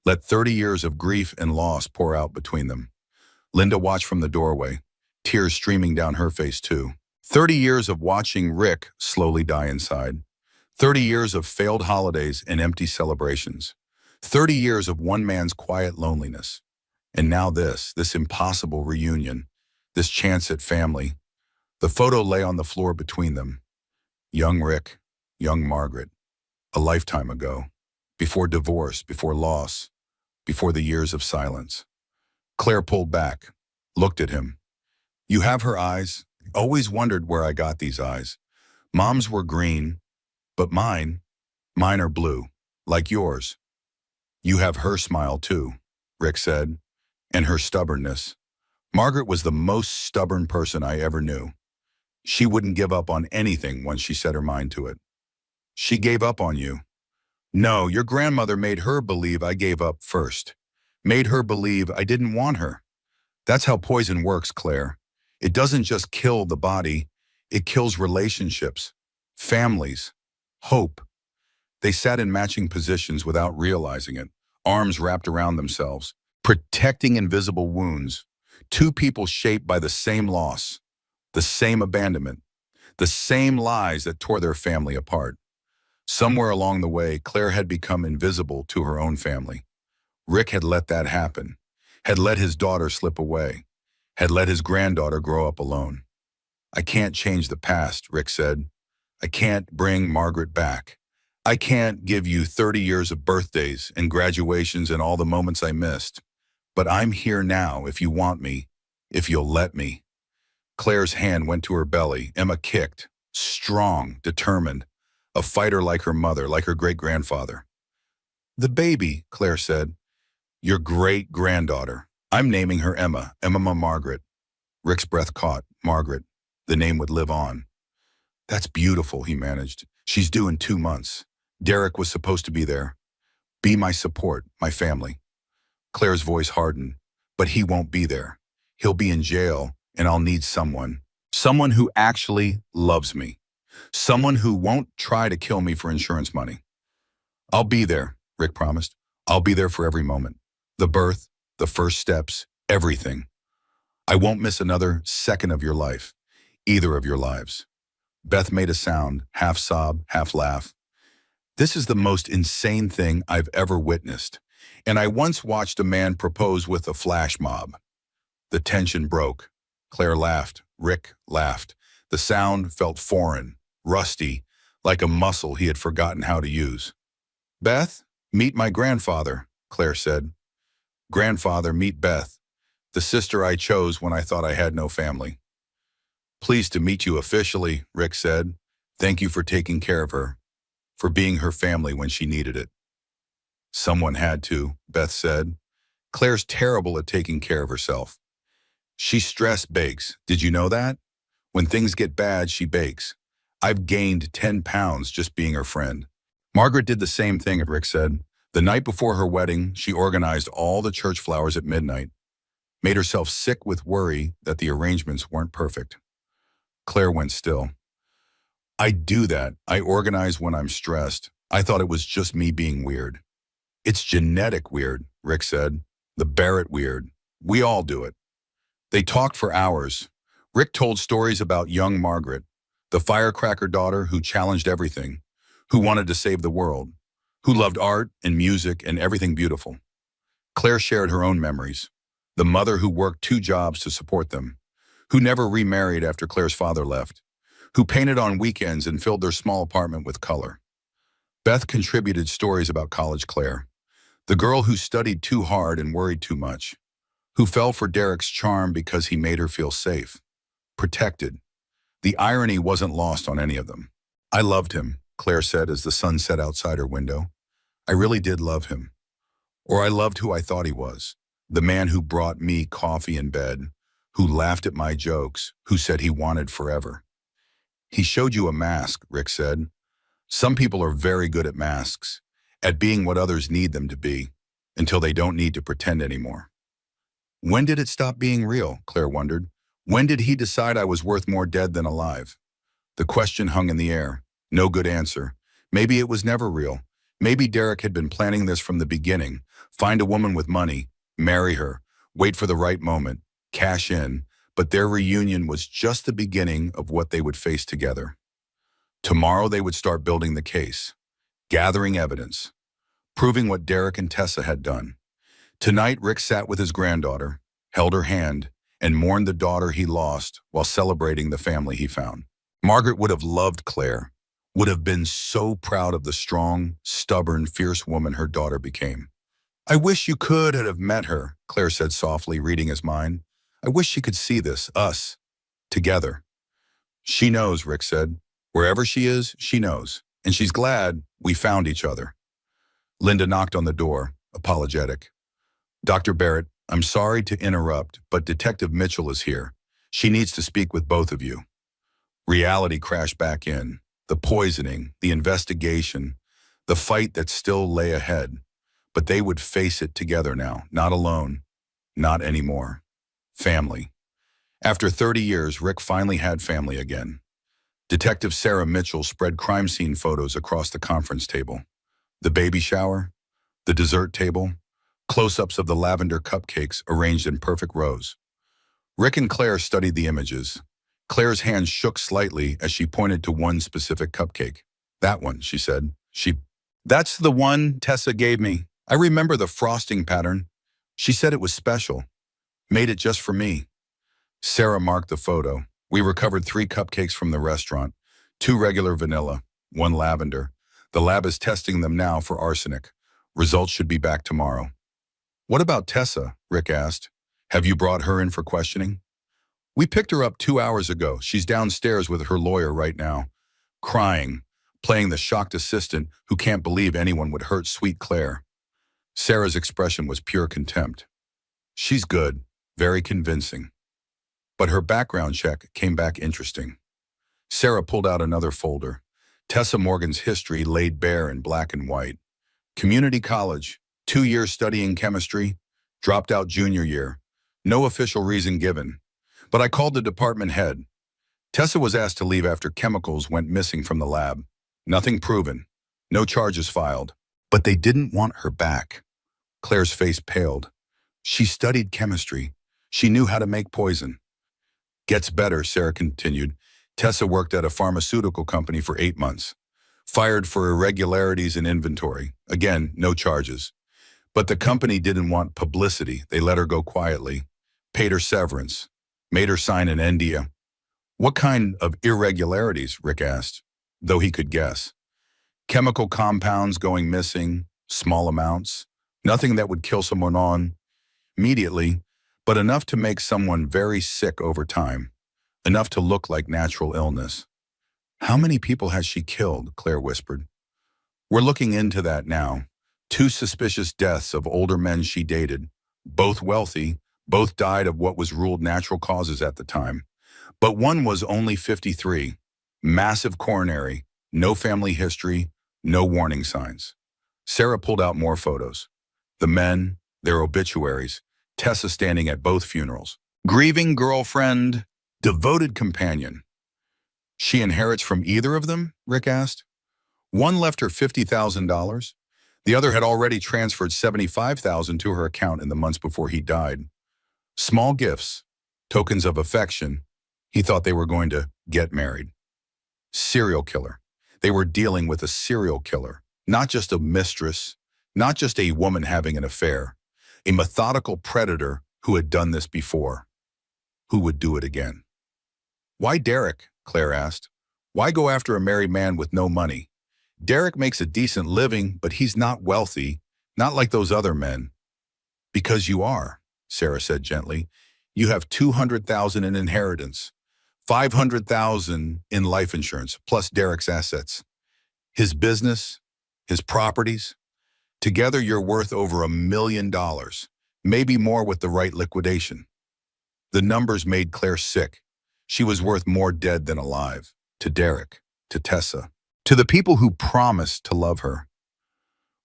let 30 years of grief and loss pour out between them. Linda watched from the doorway, tears streaming down her face too. 30 years of watching Rick slowly die inside. 30 years of failed holidays and empty celebrations. 30 years of one man's quiet loneliness. And now this impossible reunion, this chance at family. The photo lay on the floor between them. Young Rick, young Margaret, a lifetime ago. Before divorce, before loss, before the years of silence. Claire pulled back, looked at him. You have her eyes. Always wondered where I got these eyes. Mom's were green, but mine are blue, like yours. You have her smile too, Rick said, and her stubbornness. Margaret was the most stubborn person I ever knew. She wouldn't give up on anything once she set her mind to it. She gave up on you. No, your grandmother made her believe I gave up first. Made her believe I didn't want her. That's how poison works, Claire. It doesn't just kill the body, it kills relationships, families, hope. They sat in matching positions without realizing it, arms wrapped around themselves, protecting invisible wounds. Two people shaped by the same loss, the same abandonment, the same lies that tore their family apart. Somewhere along the way, Claire had become invisible to her own family. Rick had let that happen, had let his daughter slip away, had let his granddaughter grow up alone. I can't change the past, Rick said. I can't bring Margaret back. I can't give you 30 years of birthdays and graduations and all the moments I missed. But I'm here now if you want me, if you'll let me. Claire's hand went to her belly. Emma kicked, strong, determined, a fighter like her mother, like her great-grandfather. The baby, Claire said. Your great-granddaughter. I'm naming her Emma, Emma Margaret. Rick's breath caught. Margaret. The name would live on. That's beautiful, he managed. She's due in 2 months. Derek was supposed to be there. Be my support, my family. Claire's voice hardened. But he won't be there. He'll be in jail, and I'll need someone. Someone who actually loves me. Someone who won't try to kill me for insurance money. I'll be there, Rick promised. I'll be there for every moment. The birth, the first steps, everything. I won't miss another second of your life, either of your lives. Beth made a sound, half sob, half laugh. This is the most insane thing I've ever witnessed, and I once watched a man propose with a flash mob. The tension broke. Claire laughed. Rick laughed. The sound felt foreign, rusty, like a muscle he had forgotten how to use. Beth, meet my grandfather, Claire said. Grandfather, meet Beth, the sister I chose when I thought I had no family. Pleased to meet you officially, Rick said. Thank you for taking care of her, for being her family when she needed it. Someone had to, Beth said. Claire's terrible at taking care of herself. She stress bakes. Did you know that? When things get bad, she bakes. I've gained 10 pounds just being her friend. Margaret did the same thing, Rick said. The night before her wedding, she organized all the church flowers at midnight, made herself sick with worry that the arrangements weren't perfect. Claire went still. I do that. I organize when I'm stressed. I thought it was just me being weird. It's genetic weird, Rick said. The Barrett weird. We all do it. They talked for hours. Rick told stories about young Margaret, the firecracker daughter who challenged everything, who wanted to save the world, who loved art and music and everything beautiful. Claire shared her own memories. The mother who worked 2 jobs to support them, who never remarried after Claire's father left, who painted on weekends and filled their small apartment with color. Beth contributed stories about college Claire, the girl who studied too hard and worried too much, who fell for Derek's charm because he made her feel safe, protected. The irony wasn't lost on any of them. I loved him, Claire said as the sun set outside her window. I really did love him. Or I loved who I thought he was, the man who brought me coffee in bed, who laughed at my jokes, who said he wanted forever. He showed you a mask, Rick said. Some people are very good at masks, at being what others need them to be, until they don't need to pretend anymore. When did it stop being real, Claire wondered. When did he decide I was worth more dead than alive? The question hung in the air. No good answer. Maybe it was never real. Maybe Derek had been planning this from the beginning. Find a woman with money, marry her, wait for the right moment, cash in, but their reunion was just the beginning of what they would face together. Tomorrow they would start building the case, gathering evidence, proving what Derek and Tessa had done. Tonight, Rick sat with his granddaughter, held her hand, and mourned the daughter he lost while celebrating the family he found. Margaret would have loved Claire, would have been so proud of the strong, stubborn, fierce woman her daughter became. I wish you could have met her, Claire said softly, reading his mind. I wish she could see this, us, together. She knows, Rick said. Wherever she is, she knows. And she's glad we found each other. Linda knocked on the door, apologetic. Dr. Barrett, I'm sorry to interrupt, but Detective Mitchell is here. She needs to speak with both of you. Reality crashed back in. The poisoning, the investigation, the fight that still lay ahead. But they would face it together now, not alone, not anymore. Family. After 30 years, Rick finally had family again. Detective Sarah Mitchell spread crime scene photos across the conference table. The baby shower, the dessert table, close-ups of the lavender cupcakes arranged in perfect rows. Rick and Claire studied the images. Claire's hand shook slightly as she pointed to one specific cupcake. That one, she said. That's the one Tessa gave me. I remember the frosting pattern. She said it was special. Made it just for me. Sarah marked the photo. We recovered 3 cupcakes from the restaurant, 2 regular vanilla, 1 lavender. The lab is testing them now for arsenic. Results should be back tomorrow. What about Tessa? Rick asked. Have you brought her in for questioning? We picked her up 2 hours ago. She's downstairs with her lawyer right now, crying, playing the shocked assistant who can't believe anyone would hurt sweet Claire. Sarah's expression was pure contempt. She's good, very convincing. But her background check came back interesting. Sarah pulled out another folder. Tessa Morgan's history laid bare in black and white. Community college, 2 years studying chemistry, dropped out junior year. No official reason given. But I called the department head. Tessa was asked to leave after chemicals went missing from the lab. Nothing proven. No charges filed. But they didn't want her back. Claire's face paled. She studied chemistry. She knew how to make poison. Gets better, Sarah continued. Tessa worked at a pharmaceutical company for 8 months. Fired for irregularities in inventory. Again, no charges. But the company didn't want publicity. They let her go quietly. Paid her severance. Made her sign an NDA. What kind of irregularities? Rick asked, though he could guess. Chemical compounds going missing, small amounts. Nothing that would kill someone on immediately, but enough to make someone very sick over time. Enough to look like natural illness. How many people has she killed? Claire whispered. We're looking into that now. 2 suspicious deaths of older men she dated. Both wealthy, both died of what was ruled natural causes at the time. But one was only 53. Massive coronary, no family history, no warning signs. Sarah pulled out more photos. The men, their obituaries, Tessa standing at both funerals. Grieving girlfriend, devoted companion. She inherits from either of them? Rick asked. One left her $50,000. The other had already transferred $75,000 to her account in the months before he died. Small gifts, tokens of affection. He thought they were going to get married. Serial killer. They were dealing with a serial killer, not just a mistress, not just a woman having an affair. A methodical predator who had done this before. Who would do it again? Why Derek? Claire asked. Why go after a married man with no money? Derek makes a decent living, but he's not wealthy, not like those other men. Because you are, Sarah said gently. You have $200,000 in inheritance, $500,000 in life insurance, plus Derek's assets. His business, his properties. Together you're worth over $1 million, maybe more with the right liquidation. The numbers made Claire sick. She was worth more dead than alive. To Derek, to Tessa, to the people who promised to love her.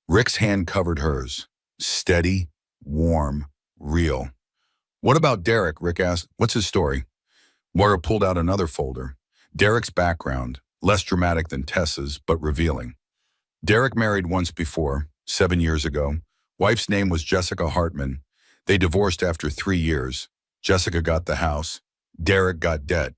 Rick's hand covered hers. Steady, warm, real. What about Derek? Rick asked. What's his story? Moira pulled out another folder. Derek's background, less dramatic than Tessa's, but revealing. Derek married once before, 7 years ago. Wife's name was Jessica Hartman. They divorced after 3 years. Jessica got the house. Derek got debt.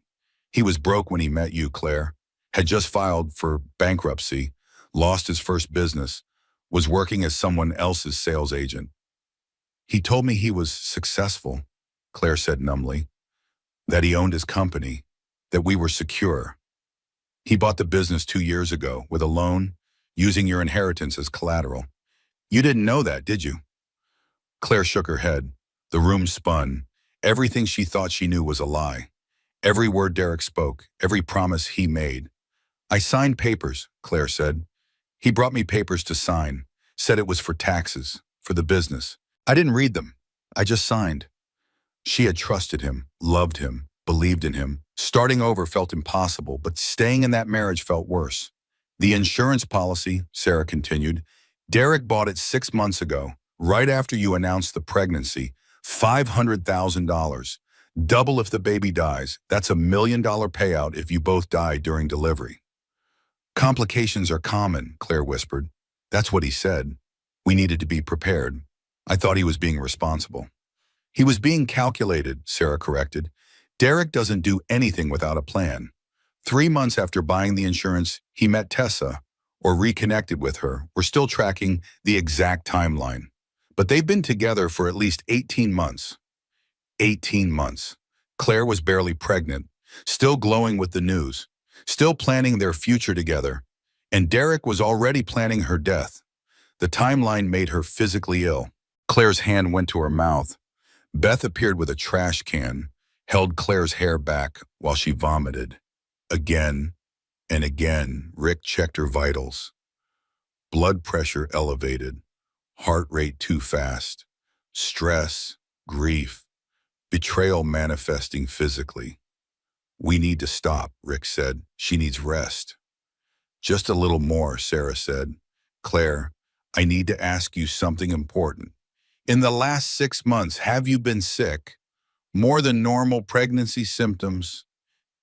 He was broke when he met you, Claire. Had just filed for bankruptcy, lost his first business, was working as someone else's sales agent. He told me he was successful, Claire said numbly, that he owned his company, that we were secure. He bought the business 2 years ago with a loan, using your inheritance as collateral. You didn't know that, did you? Claire shook her head. The room spun. Everything she thought she knew was a lie. Every word Derek spoke, every promise he made. I signed papers, Claire said. He brought me papers to sign, said it was for taxes, for the business. I didn't read them. I just signed. She had trusted him, loved him, believed in him. Starting over felt impossible, but staying in that marriage felt worse. The insurance policy, Sarah continued, Derek bought it 6 months ago, right after you announced the pregnancy. $500,000. Double if the baby dies. That's $1 million payout if you both die during delivery. Complications are common, Claire whispered. That's what he said. We needed to be prepared. I thought he was being responsible. He was being calculated, Sarah corrected. Derek doesn't do anything without a plan. 3 months after buying the insurance, he met Tessa, or reconnected with her. We're still tracking the exact timeline. But they've been together for at least 18 months. 18 months. Claire was barely pregnant, still glowing with the news, still planning their future together. And Derek was already planning her death. The timeline made her physically ill. Claire's hand went to her mouth. Beth appeared with a trash can, held Claire's hair back while she vomited. Again and again, Rick checked her vitals. Blood pressure elevated, heart rate too fast, stress, grief, betrayal manifesting physically. We need to stop, Rick said. She needs rest. Just a little more, Sarah said. Claire, I need to ask you something important. In the last 6 months, have you been sick? More than normal pregnancy symptoms?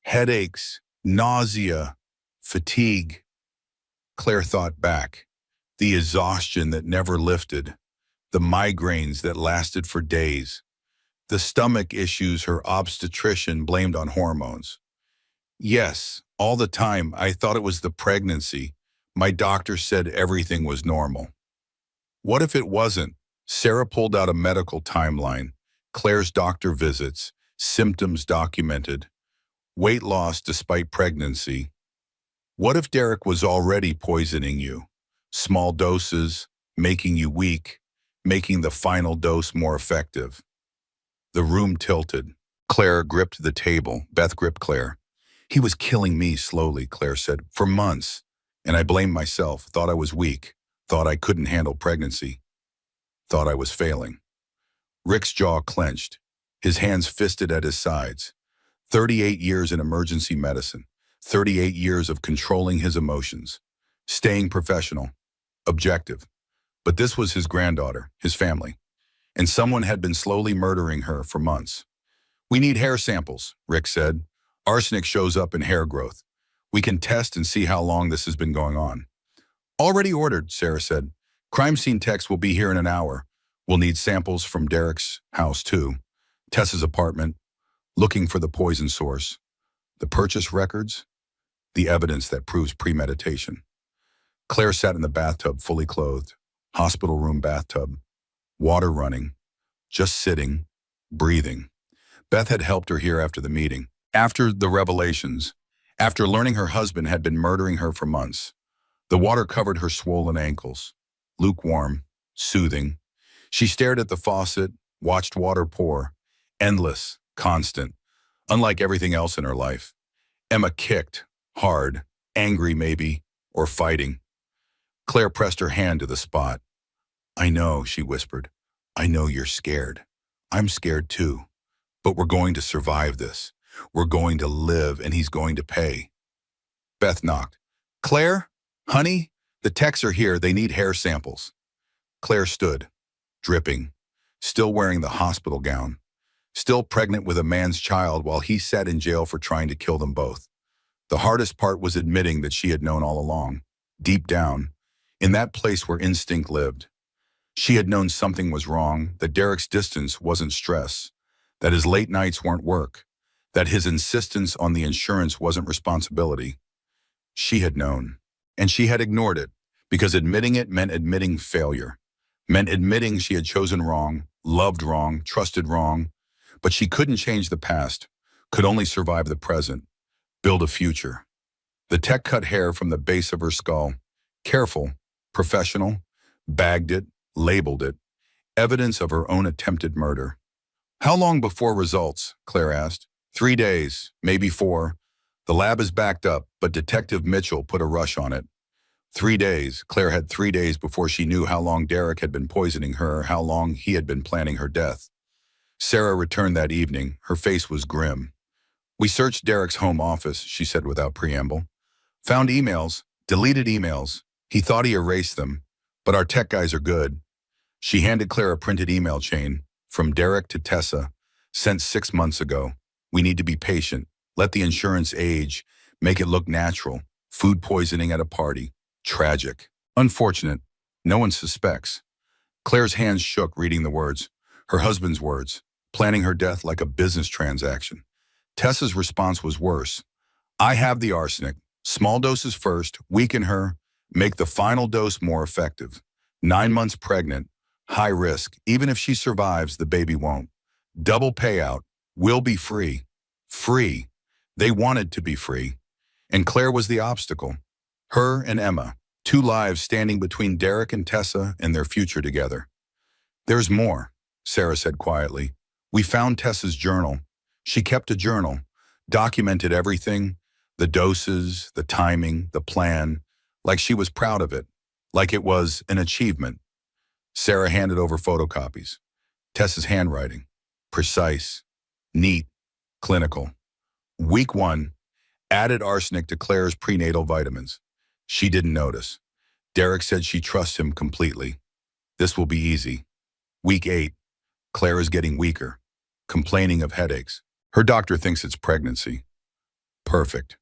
Headaches, nausea, fatigue? Claire thought back. The exhaustion that never lifted. The migraines that lasted for days. The stomach issues her obstetrician blamed on hormones. Yes, all the time I thought it was the pregnancy. My doctor said everything was normal. What if it wasn't? Sarah pulled out a medical timeline. Claire's doctor visits, symptoms documented, weight loss despite pregnancy. What if Derek was already poisoning you? Small doses, making you weak, making the final dose more effective. The room tilted. Claire gripped the table. Beth gripped Claire. He was killing me slowly, Claire said, for months. And I blamed myself, thought I was weak, thought I couldn't handle pregnancy, thought I was failing. Rick's jaw clenched, his hands fisted at his sides. 38 years in emergency medicine, 38 years of controlling his emotions, staying professional, objective. But this was his granddaughter, his family, and someone had been slowly murdering her for months. We need hair samples, Rick said. Arsenic shows up in hair growth. We can test and see how long this has been going on. Already ordered, Sarah said. Crime scene techs will be here in an hour. We'll need samples from Derek's house too. Tessa's apartment, looking for the poison source. The purchase records, the evidence that proves premeditation. Claire sat in the bathtub fully clothed, hospital room bathtub, water running, just sitting, breathing. Beth had helped her here after the meeting, after the revelations, after learning her husband had been murdering her for months. The water covered her swollen ankles, lukewarm, soothing. She stared at the faucet, watched water pour, endless, constant, unlike everything else in her life. Emma kicked, hard, angry maybe, or fighting. Claire pressed her hand to the spot. I know, she whispered. I know you're scared. I'm scared too. But we're going to survive this. We're going to live, and he's going to pay. Beth knocked. Claire? Honey? The techs are here. They need hair samples. Claire stood, dripping, still wearing the hospital gown, still pregnant with a man's child while he sat in jail for trying to kill them both. The hardest part was admitting that she had known all along, deep down, in that place where instinct lived. She had known something was wrong, that Derek's distance wasn't stress, that his late nights weren't work, that his insistence on the insurance wasn't responsibility. She had known, and she had ignored it, because admitting it meant admitting failure, meant admitting she had chosen wrong, loved wrong, trusted wrong. But she couldn't change the past, could only survive the present, build a future. The tech cut hair from the base of her skull, careful, professional, bagged it, labeled it, evidence of her own attempted murder. How long before results? Claire asked. 3 days, maybe 4. The lab is backed up, but Detective Mitchell put a rush on it. 3 days. Claire had 3 days before she knew how long Derek had been poisoning her, how long he had been planning her death. Sarah returned that evening. Her face was grim. We searched Derek's home office, she said without preamble. Found emails, deleted emails. He thought he erased them, but our tech guys are good. She handed Claire a printed email chain, from Derek to Tessa, sent 6 months ago. We need to be patient. Let the insurance age. Make it look natural. Food poisoning at a party. Tragic. Unfortunate. No one suspects. Claire's hands shook reading the words. Her husband's words. Planning her death like a business transaction. Tessa's response was worse. I have the arsenic. Small doses first. Weaken her. Make the final dose more effective. 9 months pregnant. High risk. Even if she survives, the baby won't. Double payout. We'll be free. Free. They wanted to be free. And Claire was the obstacle. Her and Emma. 2 lives standing between Derek and Tessa and their future together. There's more, Sarah said quietly. We found Tessa's journal. She kept a journal, documented everything, the doses, the timing, the plan, like she was proud of it, like it was an achievement. Sarah handed over photocopies. Tessa's handwriting, precise, neat, clinical. Week 1, added arsenic to Claire's prenatal vitamins. She didn't notice. Derek said she trusts him completely. This will be easy. Week 8, Claire is getting weaker, complaining of headaches. Her doctor thinks it's pregnancy. Perfect.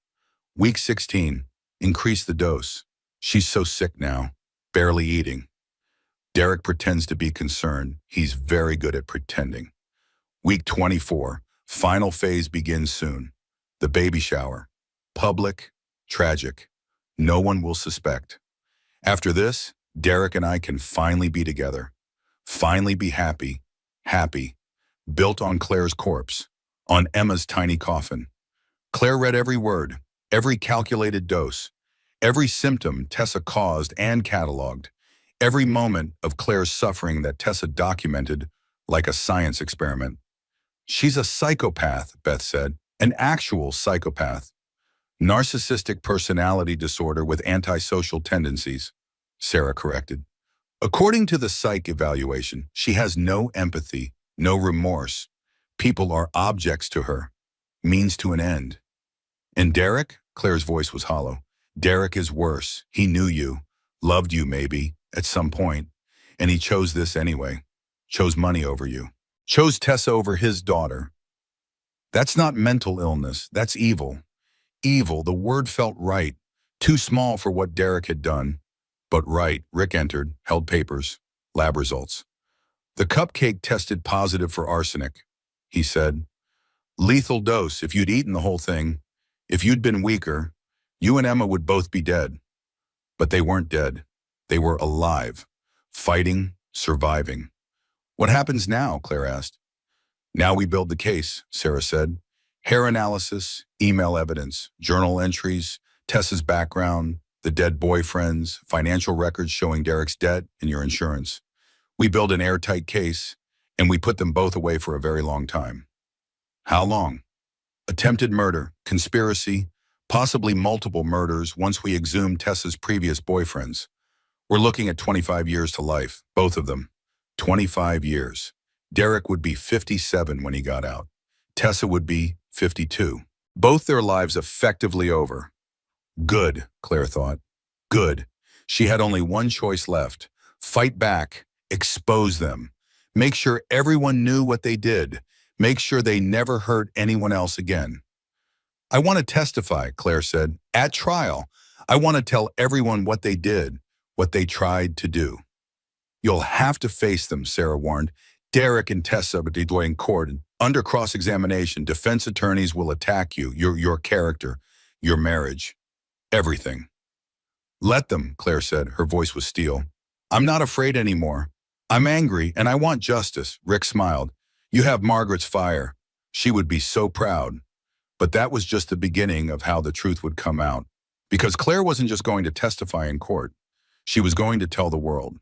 Week 16, increase the dose. She's so sick now, barely eating. Derek pretends to be concerned. He's very good at pretending. Week 24, final phase begins soon. The baby shower. Public, tragic. No one will suspect. After this, Derek and I can finally be together. Finally be happy. Happy. Built on Claire's corpse. On Emma's tiny coffin. Claire read every word, every calculated dose, every symptom Tessa caused and cataloged, every moment of Claire's suffering that Tessa documented like a science experiment. She's a psychopath, Beth said, an actual psychopath. Narcissistic personality disorder with antisocial tendencies, Sarah corrected. According to the psych evaluation, she has no empathy, no remorse. People are objects to her, means to an end. And Derek? Claire's voice was hollow. Derek is worse. He knew you, loved you maybe, at some point, and he chose this anyway. Chose money over you. Chose Tessa over his daughter. That's not mental illness, that's evil. Evil, the word felt right. Too small for what Derek had done. But right. Rick entered, held papers, lab results. The cupcake tested positive for arsenic, he said. Lethal dose if you'd eaten the whole thing. If you'd been weaker, you and Emma would both be dead. But they weren't dead. They were alive, fighting, surviving. What happens now? Claire asked. Now we build the case, Sarah said. Hair analysis, email evidence, journal entries, Tessa's background, the dead boyfriends, financial records showing Derek's debt and your insurance. We build an airtight case, and we put them both away for a very long time. How long? Attempted murder, conspiracy, possibly multiple murders once we exhume Tessa's previous boyfriends. We're looking at 25 years to life, both of them. 25 years. Derek would be 57 when he got out. Tessa would be 52. Both their lives effectively over. Good, Claire thought. Good. She had only one choice left. Fight back, expose them. Make sure everyone knew what they did. Make sure they never hurt anyone else again. I want to testify, Claire said. At trial, I want to tell everyone what they did, what they tried to do. You'll have to face them, Sarah warned. Derek and Tessa will be in court. Under cross-examination, defense attorneys will attack you, your character, your marriage, everything. Let them, Claire said. Her voice was steel. I'm not afraid anymore. I'm angry and I want justice. Rick smiled. You have Margaret's fire. She would be so proud. But that was just the beginning of how the truth would come out. Because Claire wasn't just going to testify in court. She was going to tell the world.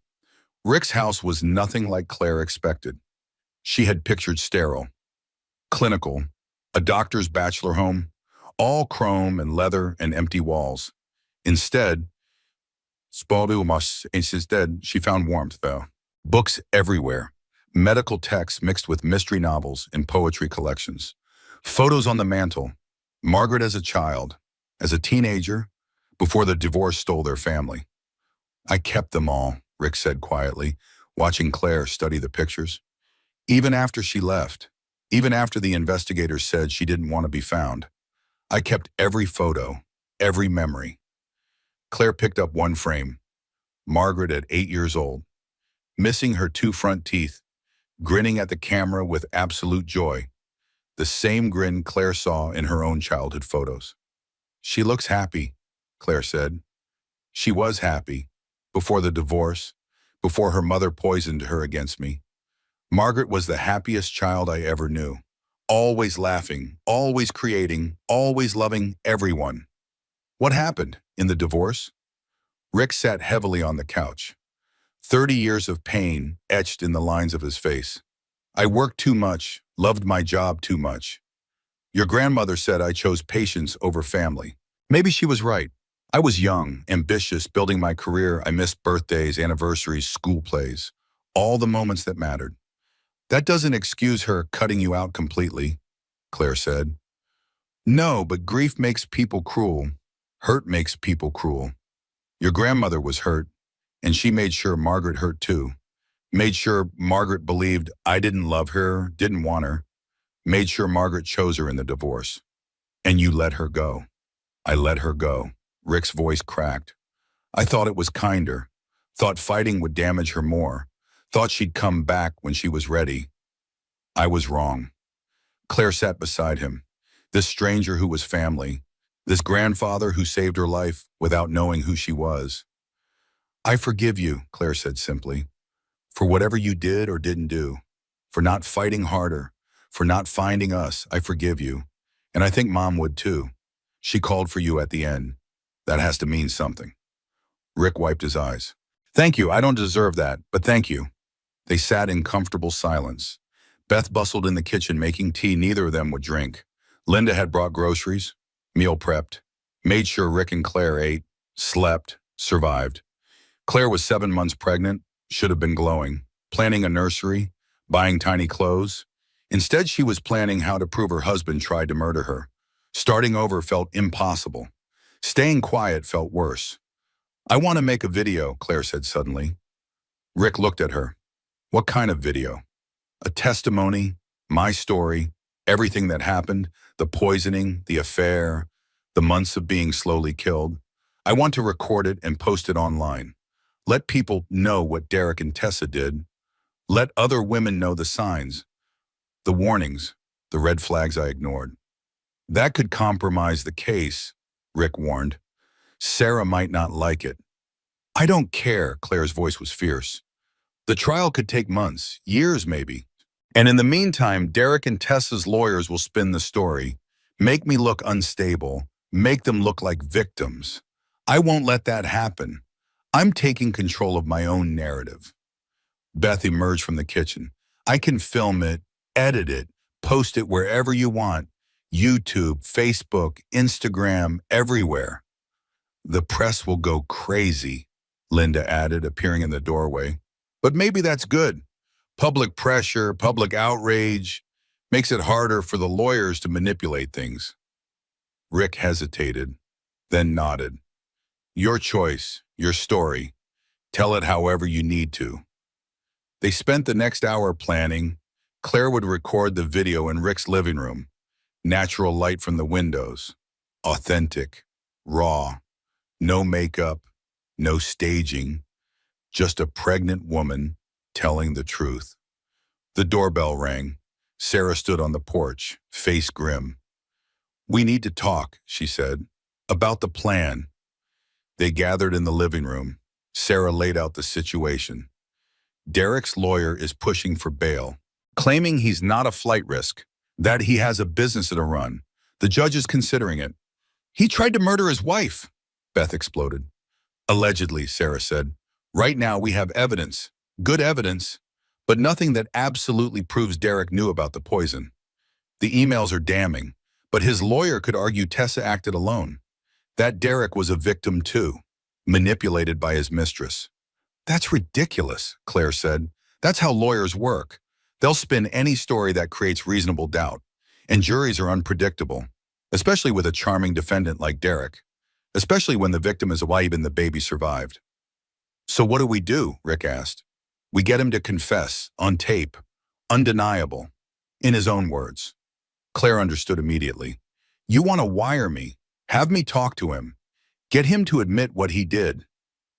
Rick's house was nothing like Claire expected. She had pictured sterile, clinical, a doctor's bachelor home, all chrome and leather and empty walls. Instead, she found warmth, though. Books everywhere, medical texts mixed with mystery novels and poetry collections. Photos on the mantle, Margaret as a child, as a teenager, before the divorce stole their family. I kept them all, Rick said quietly, watching Claire study the pictures. Even after she left, even after the investigators said she didn't want to be found, I kept every photo, every memory. Claire picked up one frame, Margaret at 8 years old, missing her 2 front teeth, grinning at the camera with absolute joy, the same grin Claire saw in her own childhood photos. She looks happy, Claire said. She was happy, before the divorce, before her mother poisoned her against me. Margaret was the happiest child I ever knew, always laughing, always creating, always loving everyone. What happened in the divorce? Rick sat heavily on the couch. 30 years of pain etched in the lines of his face. I worked too much, loved my job too much. Your grandmother said I chose patience over family. Maybe she was right. I was young, ambitious, building my career. I missed birthdays, anniversaries, school plays, all the moments that mattered. That doesn't excuse her cutting you out completely, Claire said. No, but grief makes people cruel. Hurt makes people cruel. Your grandmother was hurt, and she made sure Margaret hurt too. Made sure Margaret believed I didn't love her, didn't want her. Made sure Margaret chose her in the divorce. And you let her go. I let her go. Rick's voice cracked. I thought it was kinder. Thought fighting would damage her more. Thought she'd come back when she was ready. I was wrong. Claire sat beside him. This stranger who was family. This grandfather who saved her life without knowing who she was. I forgive you, Claire said simply, for whatever you did or didn't do, for not fighting harder, for not finding us. I forgive you. And I think Mom would too. She called for you at the end. That has to mean something. Rick wiped his eyes. Thank you. I don't deserve that, but thank you. They sat in comfortable silence. Beth bustled in the kitchen making tea neither of them would drink. Linda had brought groceries, meal prepped, made sure Rick and Claire ate, slept, survived. Claire was 7 months pregnant, should have been glowing, planning a nursery, buying tiny clothes. Instead, she was planning how to prove her husband tried to murder her. Starting over felt impossible. Staying quiet felt worse. I want to make a video, Claire said suddenly. Rick looked at her. What kind of video? A testimony, my story, everything that happened, the poisoning, the affair, the months of being slowly killed. I want to record it and post it online. Let people know what Derek and Tessa did. Let other women know the signs, the warnings, the red flags I ignored. That could compromise the case, Rick warned. Sarah might not like it. I don't care, Claire's voice was fierce. The trial could take months, years maybe. And in the meantime, Derek and Tessa's lawyers will spin the story, make me look unstable, make them look like victims. I won't let that happen. I'm taking control of my own narrative. Beth emerged from the kitchen. I can film it, edit it, post it wherever you want. YouTube, Facebook, Instagram, everywhere. The press will go crazy, Linda added, appearing in the doorway. But maybe that's good. Public pressure, public outrage, makes it harder for the lawyers to manipulate things. Rick hesitated, then nodded. Your choice, your story. Tell it however you need to. They spent the next hour planning. Claire would record the video in Rick's living room. Natural light from the windows. Authentic, raw, no makeup, no staging. Just a pregnant woman telling the truth. The doorbell rang. Sarah stood on the porch, face grim. We need to talk, she said, about the plan. They gathered in the living room. Sarah laid out the situation. Derek's lawyer is pushing for bail, claiming he's not a flight risk, that he has a business to run. The judge is considering it. He tried to murder his wife, Beth exploded. Allegedly, Sarah said. Right now we have evidence, good evidence, but nothing that absolutely proves Derek knew about the poison. The emails are damning, but his lawyer could argue Tessa acted alone. That Derek was a victim too, manipulated by his mistress. That's ridiculous, Claire said. That's how lawyers work. They'll spin any story that creates reasonable doubt. And juries are unpredictable, especially with a charming defendant like Derek, especially when the victim is alive and the baby survived. So what do? Rick asked. We get him to confess, on tape, undeniable, in his own words. Claire understood immediately. You want to wire me, have me talk to him, get him to admit what he did.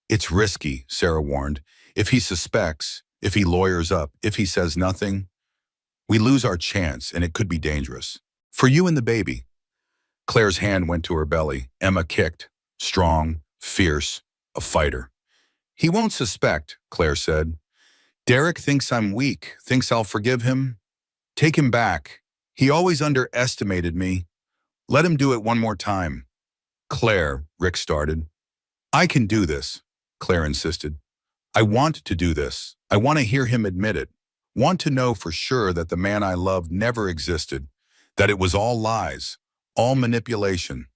It's risky, Sarah warned. If he suspects, if he lawyers up, if he says nothing, we lose our chance and it could be dangerous. For you and the baby. Claire's hand went to her belly. Emma kicked, strong, fierce, a fighter. He won't suspect, Claire said. Derek thinks I'm weak, thinks I'll forgive him. Take him back. He always underestimated me. Let him do it one more time. Claire, Rick started. I can do this, Claire insisted. I want to do this. I want to hear him admit it. Want to know for sure that the man I loved never existed, that it was all lies, all manipulation.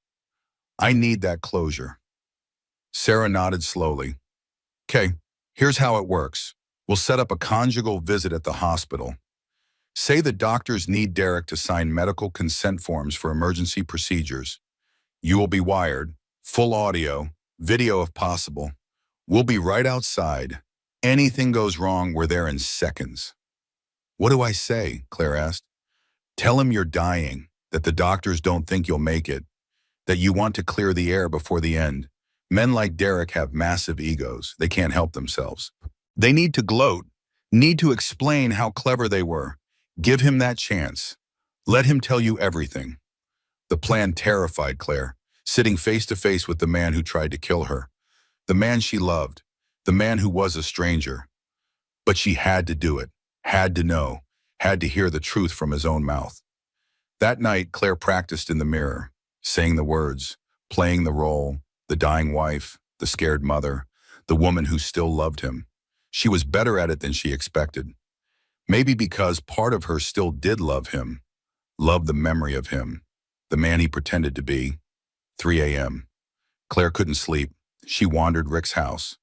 I need that closure. Sarah nodded slowly. Okay, here's how it works. We'll set up a conjugal visit at the hospital. Say the doctors need Derek to sign medical consent forms for emergency procedures. You will be wired, full audio, video if possible. We'll be right outside. Anything goes wrong, we're there in seconds. What do I say? Claire asked. Tell him you're dying, that the doctors don't think you'll make it, that you want to clear the air before the end. Men like Derek have massive egos. They can't help themselves. They need to gloat, need to explain how clever they were. Give him that chance. Let him tell you everything. The plan terrified Claire, sitting face to face with the man who tried to kill her, the man she loved, the man who was a stranger. But she had to do it, had to know, had to hear the truth from his own mouth. That night, Claire practiced in the mirror, saying the words, playing the role, the dying wife, the scared mother, the woman who still loved him. She was better at it than she expected. Maybe because part of her still did love him, loved the memory of him, the man he pretended to be. 3 a.m. Claire couldn't sleep. She wandered Rick's house,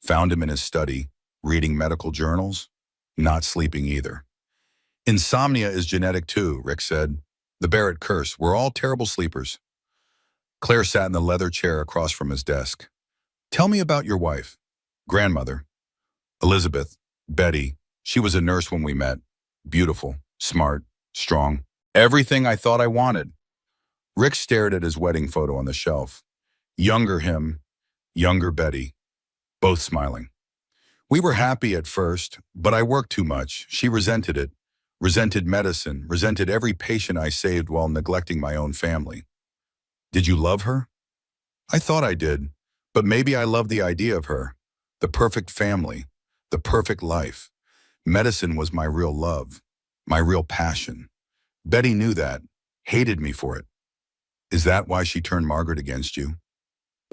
found him in his study, reading medical journals, not sleeping either. Insomnia is genetic too, Rick said. The Barrett curse. We're all terrible sleepers. Claire sat in the leather chair across from his desk. Tell me about your wife. Grandmother. Elizabeth. Betty. She was a nurse when we met. Beautiful, smart, strong. Everything I thought I wanted. Rick stared at his wedding photo on the shelf. Younger him, younger Betty. Both smiling. We were happy at first, but I worked too much. She resented it. Resented medicine, resented every patient I saved while neglecting my own family. Did you love her? I thought I did, but maybe I loved the idea of her. The perfect family. the perfect life. Medicine was my real love, my real passion. Betty knew that, hated me for it. Is that why she turned Margaret against you?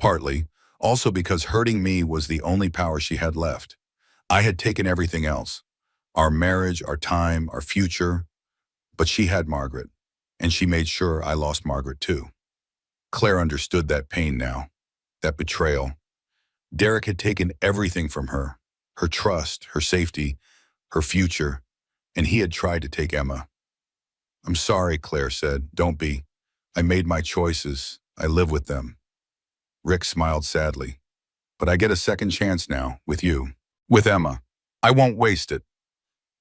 Partly, also because hurting me was the only power she had left. I had taken everything else, our marriage, our time, our future, but she had Margaret, and she made sure I lost Margaret too. Claire understood that pain now, that betrayal. Derek had taken everything from her trust, her safety, her future, and he had tried to take Emma. I'm sorry, Claire said. Don't be. I made my choices. I live with them. Rick smiled sadly. But I get a second chance now, with you. With Emma. I won't waste it.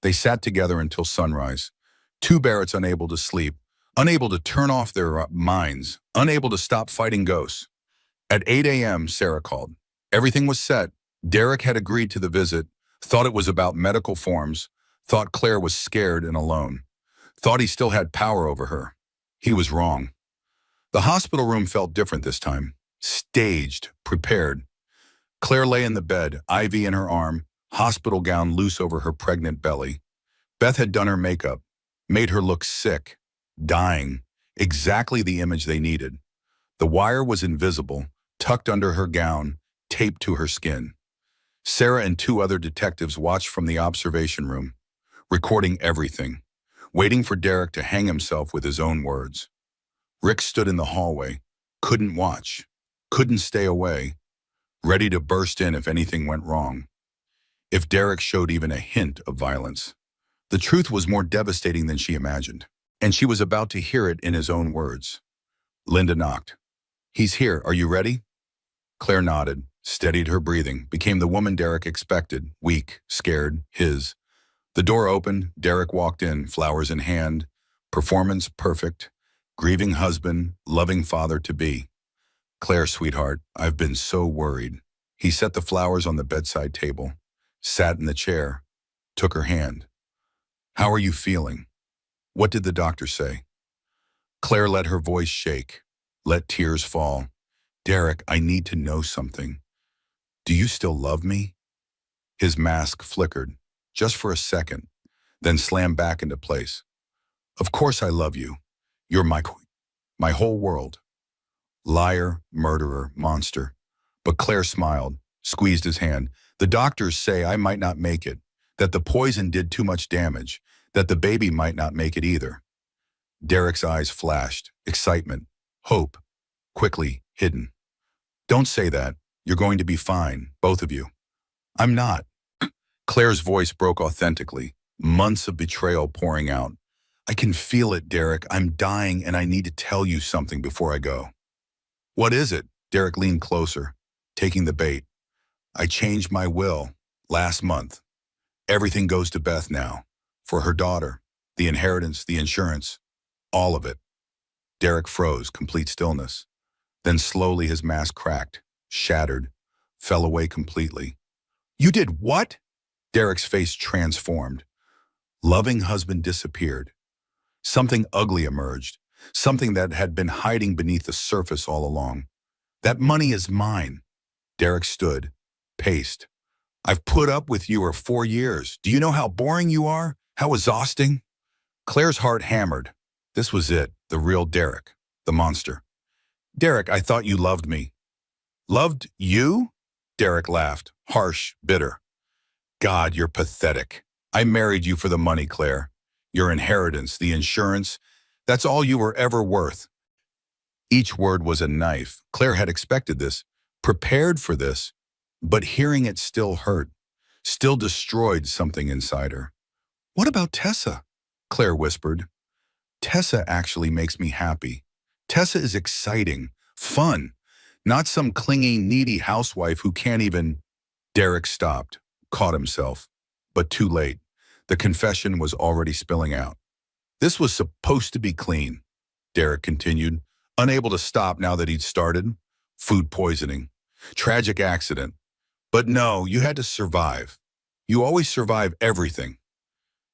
They sat together until sunrise. Two Barretts unable to sleep, unable to turn off their minds, unable to stop fighting ghosts. At 8 a.m., Sarah called. Everything was set. Derek had agreed to the visit, thought it was about medical forms, thought Claire was scared and alone, thought he still had power over her. He was wrong. The hospital room felt different this time. Staged, prepared. Claire lay in the bed, IV in her arm, hospital gown loose over her pregnant belly. Beth had done her makeup, made her look sick, dying, exactly the image they needed. The wire was invisible, tucked under her gown, taped to her skin. Sarah and two other detectives watched from the observation room, recording everything, waiting for Derek to hang himself with his own words. Rick stood in the hallway, couldn't watch, couldn't stay away, ready to burst in if anything went wrong. If Derek showed even a hint of violence. The truth was more devastating than she imagined, and she was about to hear it in his own words. Linda knocked. He's here, are you ready? Claire nodded, steadied her breathing, became the woman Derek expected, weak, scared, his. The door opened, Derek walked in, flowers in hand, performance perfect, grieving husband, loving father-to-be. Claire, sweetheart, I've been so worried. He set the flowers on the bedside table, sat in the chair, took her hand. How are you feeling? What did the doctor say? Claire let her voice shake, let tears fall. Derek, I need to know something. Do you still love me? His mask flickered, just for a second, then slammed back into place. Of course I love you. You're my whole world. Liar, murderer, monster. But Claire smiled, squeezed his hand. The doctors say I might not make it, that the poison did too much damage, that the baby might not make it either. Derek's eyes flashed, excitement, hope, quickly hidden. Don't say that. You're going to be fine, both of you. I'm not. Claire's voice broke authentically, months of betrayal pouring out. I can feel it, Derek. I'm dying and I need to tell you something before I go. What is it? Derek leaned closer, taking the bait. I changed my will last month. Everything goes to Beth now. For her daughter, the inheritance, the insurance, all of it. Derek froze, complete stillness. Then slowly his mask cracked, shattered, fell away completely. You did what? Derek's face transformed. Loving husband disappeared. Something ugly emerged, something that had been hiding beneath the surface all along. That money is mine. Derek stood, paced. I've put up with you for 4 years. Do you know how boring you are? How exhausting? Claire's heart hammered. This was it, the real Derek, the monster. Derek, I thought you loved me. Loved you? Derek laughed, harsh, bitter. God, you're pathetic. I married you for the money, Claire. Your inheritance, the insurance, that's all you were ever worth. Each word was a knife. Claire had expected this, prepared for this, but hearing it still hurt, still destroyed something inside her. What about Tessa? Claire whispered. Tessa actually makes me happy. Tessa is exciting, fun, not some clingy, needy housewife who can't even... Derek stopped, caught himself, but too late. The confession was already spilling out. This was supposed to be clean, Derek continued, unable to stop now that he'd started. Food poisoning, tragic accident. But no, you had to survive. You always survive everything.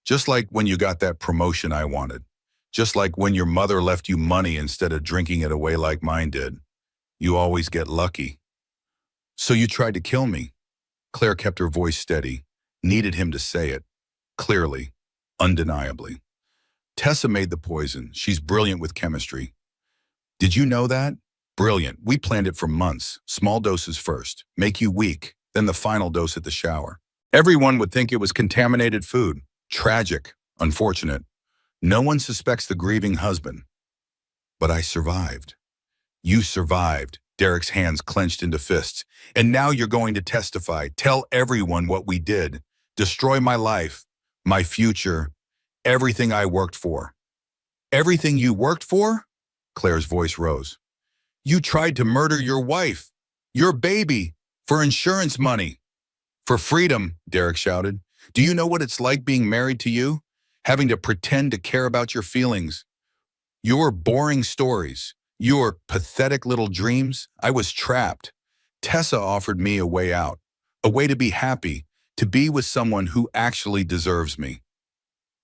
Just like when you got that promotion I wanted. Just like when your mother left you money instead of drinking it away like mine did. You always get lucky. So you tried to kill me. Claire kept her voice steady. Needed him to say it. Clearly. Undeniably. Tessa made the poison. She's brilliant with chemistry. Did you know that? Brilliant. We planned it for months. Small doses first. Make you weak. Then the final dose at the shower. Everyone would think it was contaminated food. Tragic. Unfortunate. No one suspects the grieving husband. But I survived. You survived. Derek's hands clenched into fists. And now you're going to testify. Tell everyone what we did. Destroy my life, my future, everything I worked for. Everything you worked for? Claire's voice rose. You tried to murder your wife, your baby, for insurance money. For freedom, Derek shouted. Do you know what it's like being married to you? Having to pretend to care about your feelings. Your boring stories, your pathetic little dreams. I was trapped. Tessa offered me a way out, a way to be happy, to be with someone who actually deserves me.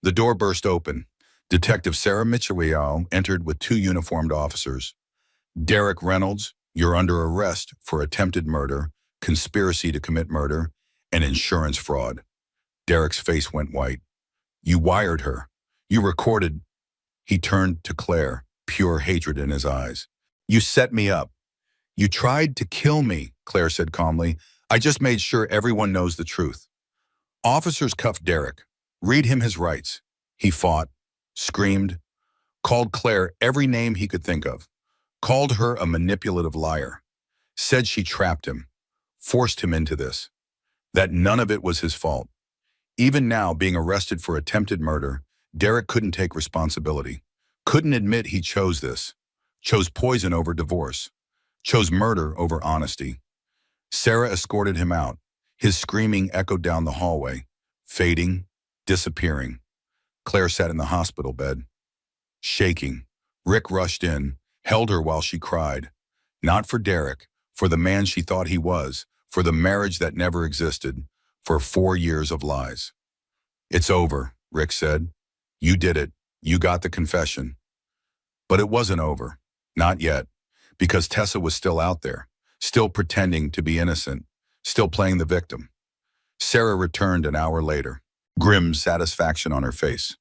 The door burst open. Detective Sarah Mitchell entered with two uniformed officers. Derek Reynolds, you're under arrest for attempted murder, conspiracy to commit murder, and insurance fraud. Derek's face went white. You wired her. You recorded. He turned to Claire, pure hatred in his eyes. You set me up. You tried to kill me, Claire said calmly. I just made sure everyone knows the truth. Officers cuffed Derek. Read him his rights. He fought, screamed, called Claire every name he could think of, called her a manipulative liar, said she trapped him, forced him into this, that none of it was his fault. Even now, being arrested for attempted murder, Derek couldn't take responsibility, couldn't admit he chose this, chose poison over divorce, chose murder over honesty. Sarah escorted him out. His screaming echoed down the hallway, fading, disappearing. Claire sat in the hospital bed, shaking. Rick rushed in, held her while she cried. Not for Derek, for the man she thought he was, for the marriage that never existed, for 4 years of lies. It's over, Rick said. You did it. You got the confession. But it wasn't over. Not yet. Because Tessa was still out there, still pretending to be innocent, still playing the victim. Sarah returned an hour later, grim satisfaction on her face.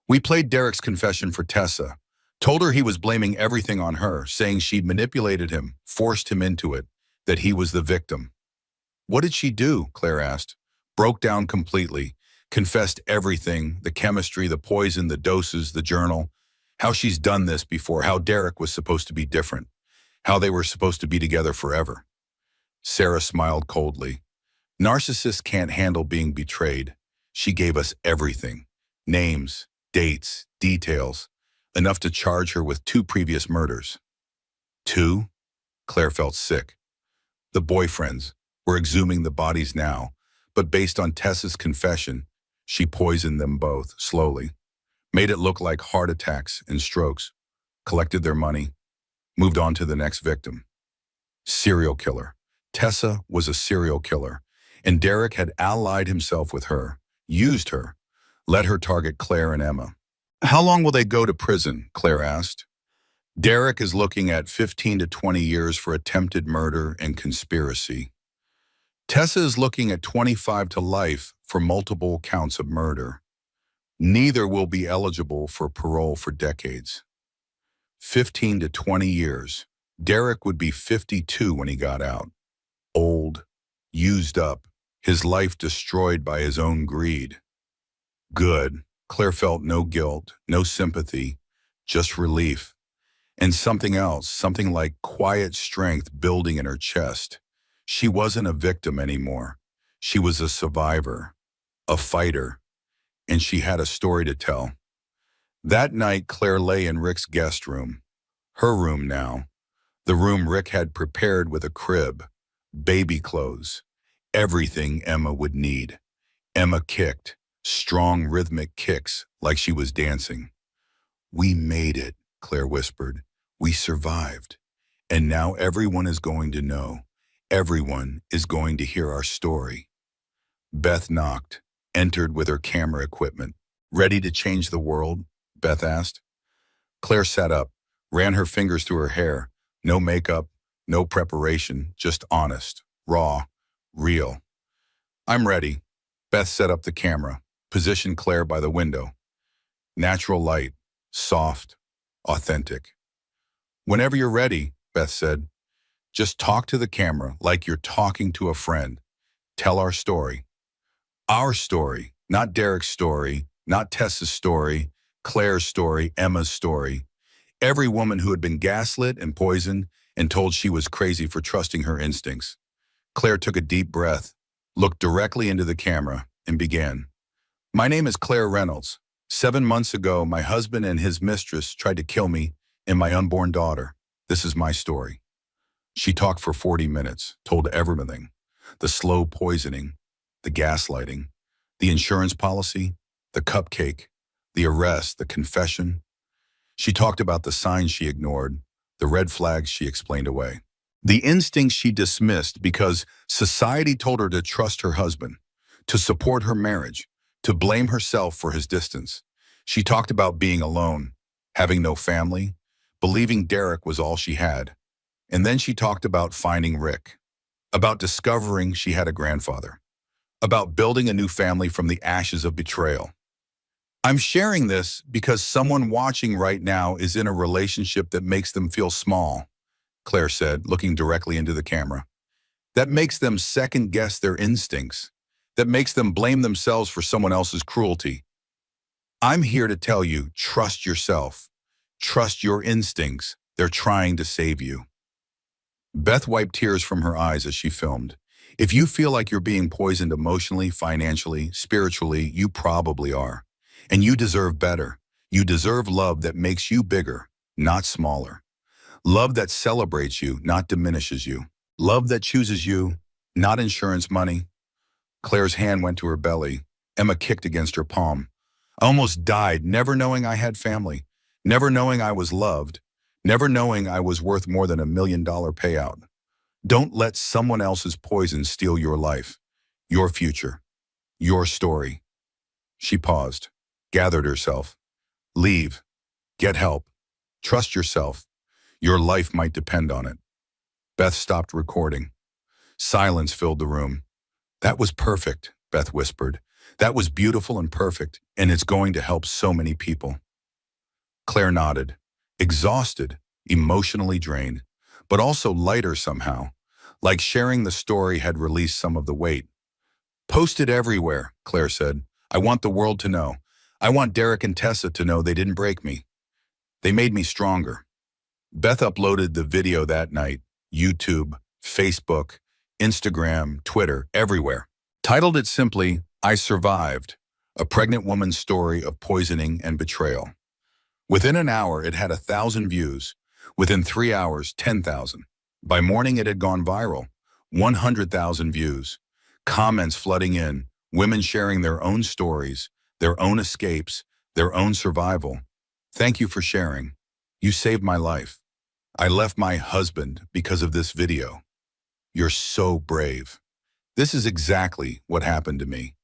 We played Derek's confession for Tessa, told her he was blaming everything on her, saying she'd manipulated him, forced him into it, that he was the victim. What did she do? Claire asked. Broke down completely, confessed everything, the chemistry, the poison, the doses, the journal, how she's done this before, how Derek was supposed to be different, how they were supposed to be together forever. Sarah smiled coldly. Narcissists can't handle being betrayed. She gave us everything. Names, dates, details. Enough to charge her with 2 previous murders. 2? Claire felt sick. The boyfriends were exhuming the bodies now, but based on Tessa's confession, she poisoned them both, slowly. Made it look like heart attacks and strokes. Collected their money. Moved on to the next victim. Serial killer. Tessa was a serial killer, and Derek had allied himself with her, used her, let her target Claire and Emma. How long will they go to prison? Claire asked. Derek is looking at 15 to 20 years for attempted murder and conspiracy. Tessa is looking at 25 to life for multiple counts of murder. Neither will be eligible for parole for decades. 15 to 20 years. Derek would be 52 when he got out. Old, used up, his life destroyed by his own greed. Good. Claire felt no guilt, no sympathy, just relief. And something else, something like quiet strength building in her chest. She wasn't a victim anymore. She was a survivor, a fighter, and she had a story to tell. That night, Claire lay in Rick's guest room. Her room now. The room Rick had prepared with a crib, baby clothes, everything Emma would need. Emma kicked, strong rhythmic kicks like she was dancing. We made it, Claire whispered. We survived. And now everyone is going to know. Everyone is going to hear our story. Beth knocked, entered with her camera equipment. Ready to change the world? Beth asked. Claire sat up, ran her fingers through her hair. No makeup, no preparation, just honest, raw, real. I'm ready. Beth set up the camera, positioned Claire by the window. Natural light, soft, authentic. "Whenever you're ready," Beth said. "Just talk to the camera like you're talking to a friend. Tell our story." Our story, not Derek's story, not Tessa's story, Claire's story, Emma's story. Every woman who had been gaslit and poisoned and told she was crazy for trusting her instincts. Claire took a deep breath, looked directly into the camera, and began. "My name is Claire Reynolds. 7 months ago, my husband and his mistress tried to kill me and my unborn daughter. This is my story." She talked for 40 minutes, told everything. The slow poisoning, the gaslighting, the insurance policy, the cupcake, the arrest, the confession. She talked about the signs she ignored, the red flags she explained away, the instincts she dismissed because society told her to trust her husband, to support her marriage, to blame herself for his distance. She talked about being alone, having no family, believing Derek was all she had. And then she talked about finding Rick, about discovering she had a grandfather, about building a new family from the ashes of betrayal. I'm sharing this because someone watching right now is in a relationship that makes them feel small, Claire said, looking directly into the camera. That makes them second-guess their instincts, that makes them blame themselves for someone else's cruelty. I'm here to tell you, trust yourself. Trust your instincts. They're trying to save you. Beth wiped tears from her eyes as she filmed. If you feel like you're being poisoned emotionally, financially, spiritually, you probably are. And you deserve better. You deserve love that makes you bigger, not smaller. Love that celebrates you, not diminishes you. Love that chooses you, not insurance money. Claire's hand went to her belly. Emma kicked against her palm. "I almost died, never knowing I had family, never knowing I was loved, never knowing I was worth more than $1 million payout. Don't let someone else's poison steal your life, your future, your story." She paused, gathered herself. "Leave. Get help. Trust yourself. Your life might depend on it." Beth stopped recording. Silence filled the room. "That was perfect," Beth whispered. "That was beautiful and perfect, and it's going to help so many people." Claire nodded, exhausted, emotionally drained, but also lighter somehow, like sharing the story had released some of the weight. "Post it everywhere," Claire said. "I want the world to know. I want Derek and Tessa to know they didn't break me. They made me stronger." Beth uploaded the video that night, YouTube, Facebook, Instagram, Twitter, everywhere. Titled it simply, "I Survived, a pregnant woman's story of poisoning and betrayal." Within an hour, it had 1,000 views. Within 3 hours, 10,000. By morning, it had gone viral. 100,000 views. Comments flooding in, women sharing their own stories, their own escapes, their own survival. "Thank you for sharing. You saved my life. I left my husband because of this video. You're so brave." This is exactly what happened to me.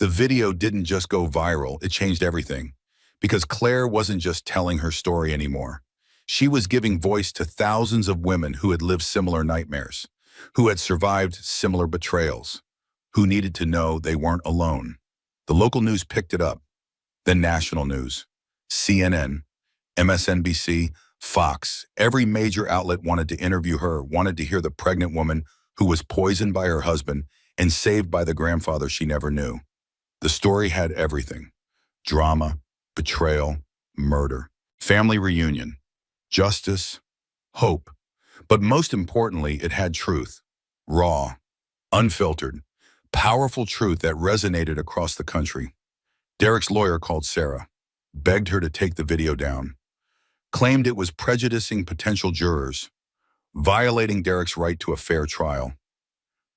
The video didn't just go viral, it changed everything. Because Claire wasn't just telling her story anymore. She was giving voice to thousands of women who had lived similar nightmares, who had survived similar betrayals, who needed to know they weren't alone. The local news picked it up, then national news. CNN, MSNBC, Fox, every major outlet wanted to interview her, wanted to hear the pregnant woman who was poisoned by her husband and saved by the grandfather she never knew. The story had everything: drama, betrayal, murder, family reunion, justice, hope. But most importantly, it had truth. Raw, unfiltered, powerful truth that resonated across the country. Derek's lawyer called Sarah, begged her to take the video down, claimed it was prejudicing potential jurors, violating Derek's right to a fair trial.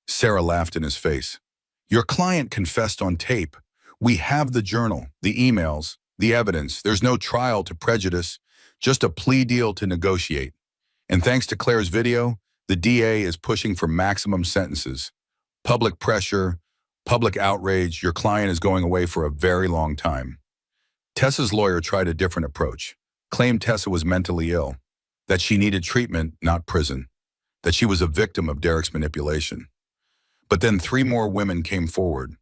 Sarah laughed in his face. "Your client confessed on tape. We have the journal, the emails, the evidence. There's no trial to prejudice, just a plea deal to negotiate. And thanks to Claire's video, the DA is pushing for maximum sentences. Public pressure, public outrage, your client is going away for a very long time." Tessa's lawyer tried a different approach, claimed Tessa was mentally ill, that she needed treatment, not prison, that she was a victim of Derek's manipulation. But then 3 more women came forward.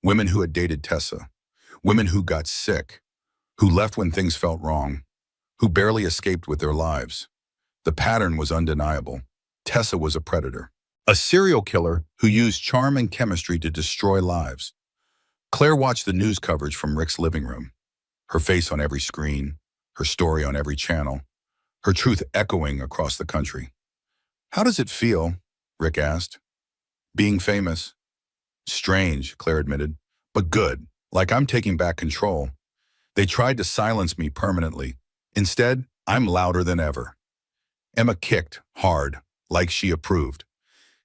Women who had dated Tessa. Women who got sick, who left when things felt wrong, who barely escaped with their lives. The pattern was undeniable. Tessa was a predator. A serial killer who used charm and chemistry to destroy lives. Claire watched the news coverage from Rick's living room, her face on every screen, her story on every channel, her truth echoing across the country. "How does it feel?" Rick asked. "Being famous?" "Strange," Claire admitted, "but good, like I'm taking back control. They tried to silence me permanently. Instead, I'm louder than ever." Emma kicked, hard, like she approved.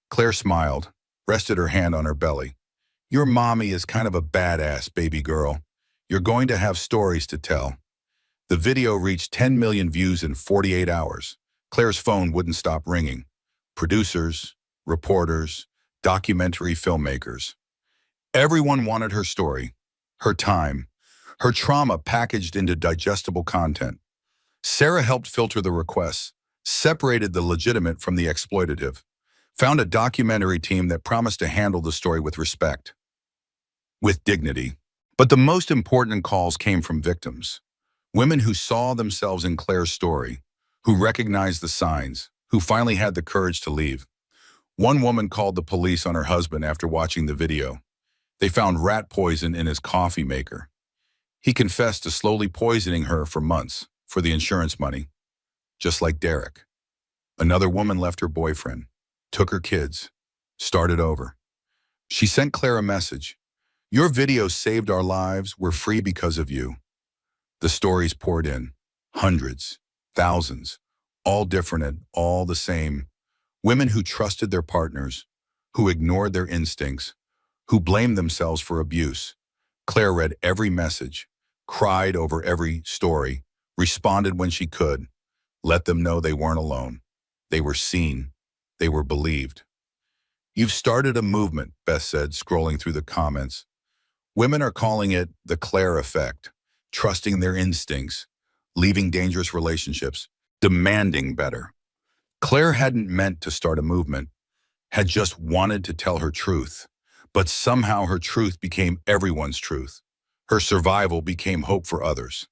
Claire smiled, rested her hand on her belly. "Your mommy is kind of a badass, baby girl. You're going to have stories to tell." The video reached 10 million views in 48 hours. Claire's phone wouldn't stop ringing. Producers, reporters, documentary filmmakers. Everyone wanted her story, her time, her trauma packaged into digestible content. Sarah helped filter the requests, separated the legitimate from the exploitative, found a documentary team that promised to handle the story with respect, with dignity. But the most important calls came from victims. Women who saw themselves in Claire's story, who recognized the signs, who finally had the courage to leave. One woman called the police on her husband after watching the video. They found rat poison in his coffee maker. He confessed to slowly poisoning her for months for the insurance money, just like Derek. Another woman left her boyfriend, took her kids, started over. She sent Claire a message. "Your video saved our lives. We're free because of you." The stories poured in, hundreds, thousands, all different and all the same. Women who trusted their partners, who ignored their instincts, who blamed themselves for abuse. Claire read every message, cried over every story, responded when she could, let them know they weren't alone. They were seen. They were believed. "You've started a movement," Beth said, scrolling through the comments. Women are calling it the Claire effect, trusting their instincts, leaving dangerous relationships, demanding better. Claire hadn't meant to start a movement, had just wanted to tell her truth. But somehow her truth became everyone's truth. Her survival became hope for others.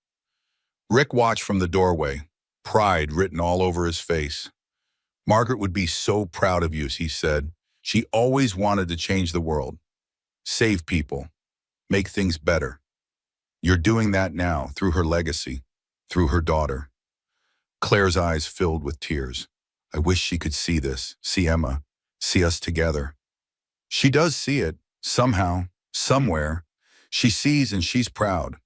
Rick watched from the doorway, pride written all over his face. "Margaret would be so proud of you," he said. "She always wanted to change the world, save people, make things better. You're doing that now through her legacy, through her daughter." Claire's eyes filled with tears. "I wish she could see this, see Emma, see us together." She does see it, somehow, somewhere. She sees and she's proud.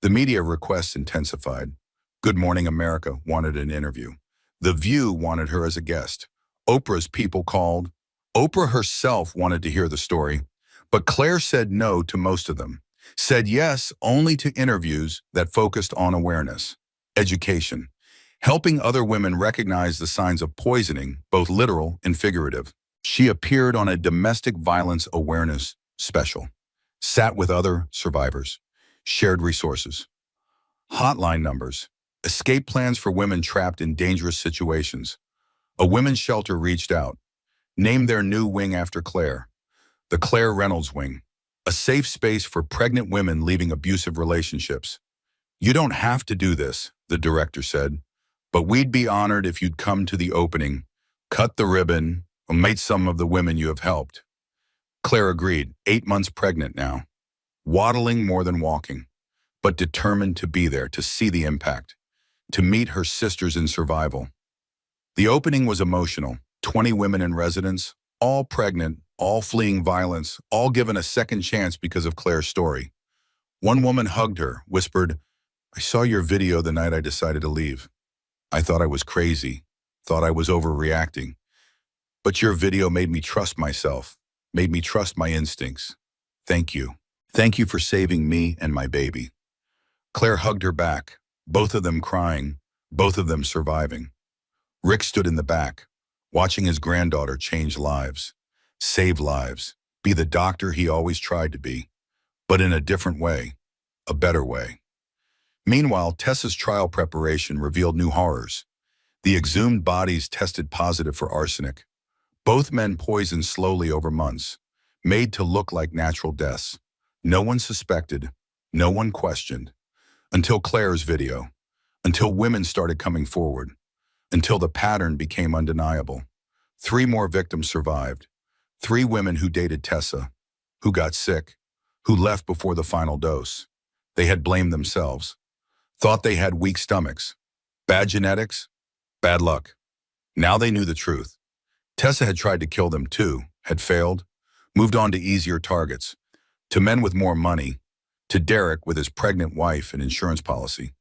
The media requests intensified. Good Morning America wanted an interview. The View wanted her as a guest. Oprah's people called. Oprah herself wanted to hear the story, but Claire said no to most of them. Said yes only to interviews that focused on awareness, education, helping other women recognize the signs of poisoning, both literal and figurative. She appeared on a domestic violence awareness special, sat with other survivors, shared resources, hotline numbers, escape plans for women trapped in dangerous situations. A women's shelter reached out, named their new wing after Claire, the Claire Reynolds Wing, a safe space for pregnant women leaving abusive relationships. "You don't have to do this," the director said, "but we'd be honored if you'd come to the opening, cut the ribbon, or meet some of the women you have helped." Claire agreed, 8 months pregnant now, waddling more than walking, but determined to be there, to see the impact, to meet her sisters in survival. The opening was emotional. 20 women in residence, all pregnant, all fleeing violence, all given a second chance because of Claire's story. One woman hugged her, whispered, "I saw your video the night I decided to leave. I thought I was crazy, thought I was overreacting. But your video made me trust myself, made me trust my instincts. Thank you. Thank you for saving me and my baby." Claire hugged her back, both of them crying, both of them surviving. Rick stood in the back, watching his granddaughter change lives, save lives, be the doctor he always tried to be, but in a different way, a better way. Meanwhile, Tessa's trial preparation revealed new horrors. The exhumed bodies tested positive for arsenic. Both men poisoned slowly over months, made to look like natural deaths. No one suspected, no one questioned, until Claire's video, until women started coming forward, until the pattern became undeniable. 3 more victims survived. 3 women who dated Tessa, who got sick, who left before the final dose. They had blamed themselves, thought they had weak stomachs, bad genetics, bad luck. Now they knew the truth. Tessa had tried to kill them too, had failed, moved on to easier targets, to men with more money, to Derek with his pregnant wife and insurance policy.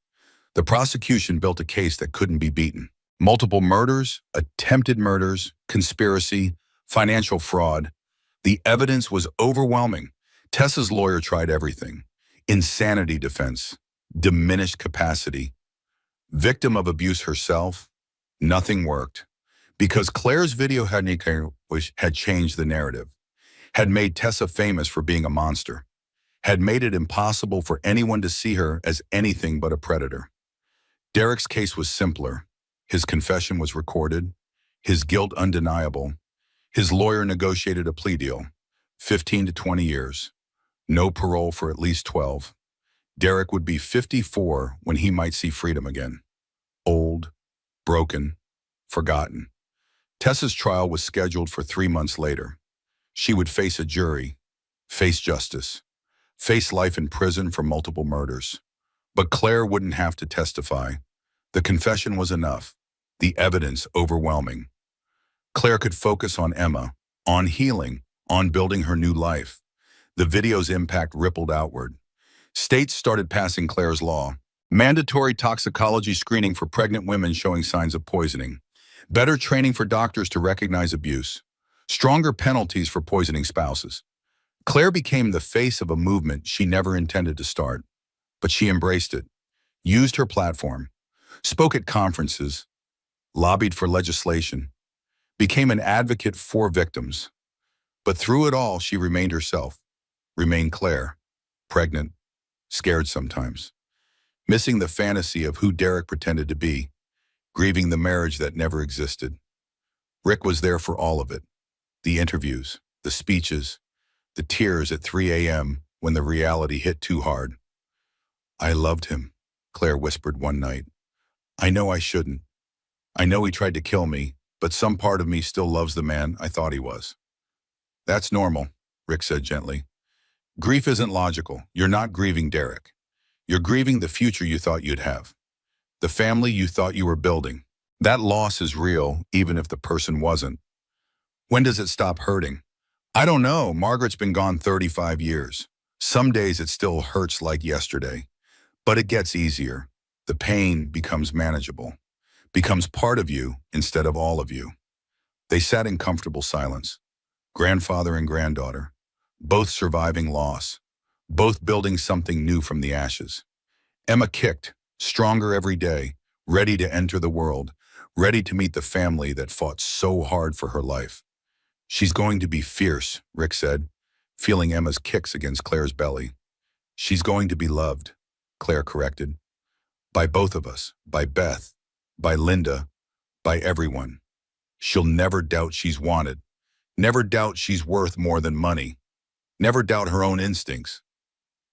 The prosecution built a case that couldn't be beaten. Multiple murders, attempted murders, conspiracy, financial fraud. The evidence was overwhelming. Tessa's lawyer tried everything. Insanity defense, diminished capacity. Victim of abuse herself, nothing worked. Because Claire's video had changed the narrative, had made Tessa famous for being a monster, had made it impossible for anyone to see her as anything but a predator. Derek's case was simpler. His confession was recorded, his guilt undeniable. His lawyer negotiated a plea deal, 15 to 20 years, no parole for at least 12. Derek would be 54 when he might see freedom again. Old, broken, forgotten. Tessa's trial was scheduled for 3 months later. She would face a jury, face justice, face life in prison for multiple murders. But Claire wouldn't have to testify. The confession was enough, the evidence overwhelming. Claire could focus on Emma, on healing, on building her new life. The video's impact rippled outward. States started passing Claire's law. Mandatory toxicology screening for pregnant women showing signs of poisoning. Better training for doctors to recognize abuse. Stronger penalties for poisoning spouses. Claire became the face of a movement she never intended to start. But she embraced it, used her platform, spoke at conferences, lobbied for legislation, became an advocate for victims. But through it all, she remained herself, remained Claire, pregnant, scared sometimes, missing the fantasy of who Derek pretended to be, grieving the marriage that never existed. Rick was there for all of it. The interviews, the speeches, the tears at 3 a.m. when the reality hit too hard. "I loved him," Claire whispered one night. "I know I shouldn't. I know he tried to kill me, but some part of me still loves the man I thought he was." "That's normal," Rick said gently. "Grief isn't logical. You're not grieving Derek. You're grieving the future you thought you'd have, the family you thought you were building. That loss is real, even if the person wasn't. When does it stop hurting?" "I don't know. Margaret's been gone 35 years. Some days it still hurts like yesterday. But it gets easier. The pain becomes manageable, becomes part of you instead of all of you." They sat in comfortable silence, grandfather and granddaughter, both surviving loss, both building something new from the ashes. Emma kicked, stronger every day, ready to enter the world, ready to meet the family that fought so hard for her life. "She's going to be fierce," Rick said, feeling Emma's kicks against Claire's belly. "She's going to be loved," Claire corrected. "By both of us, by Beth, by Linda, by everyone. She'll never doubt she's wanted, never doubt she's worth more than money, never doubt her own instincts.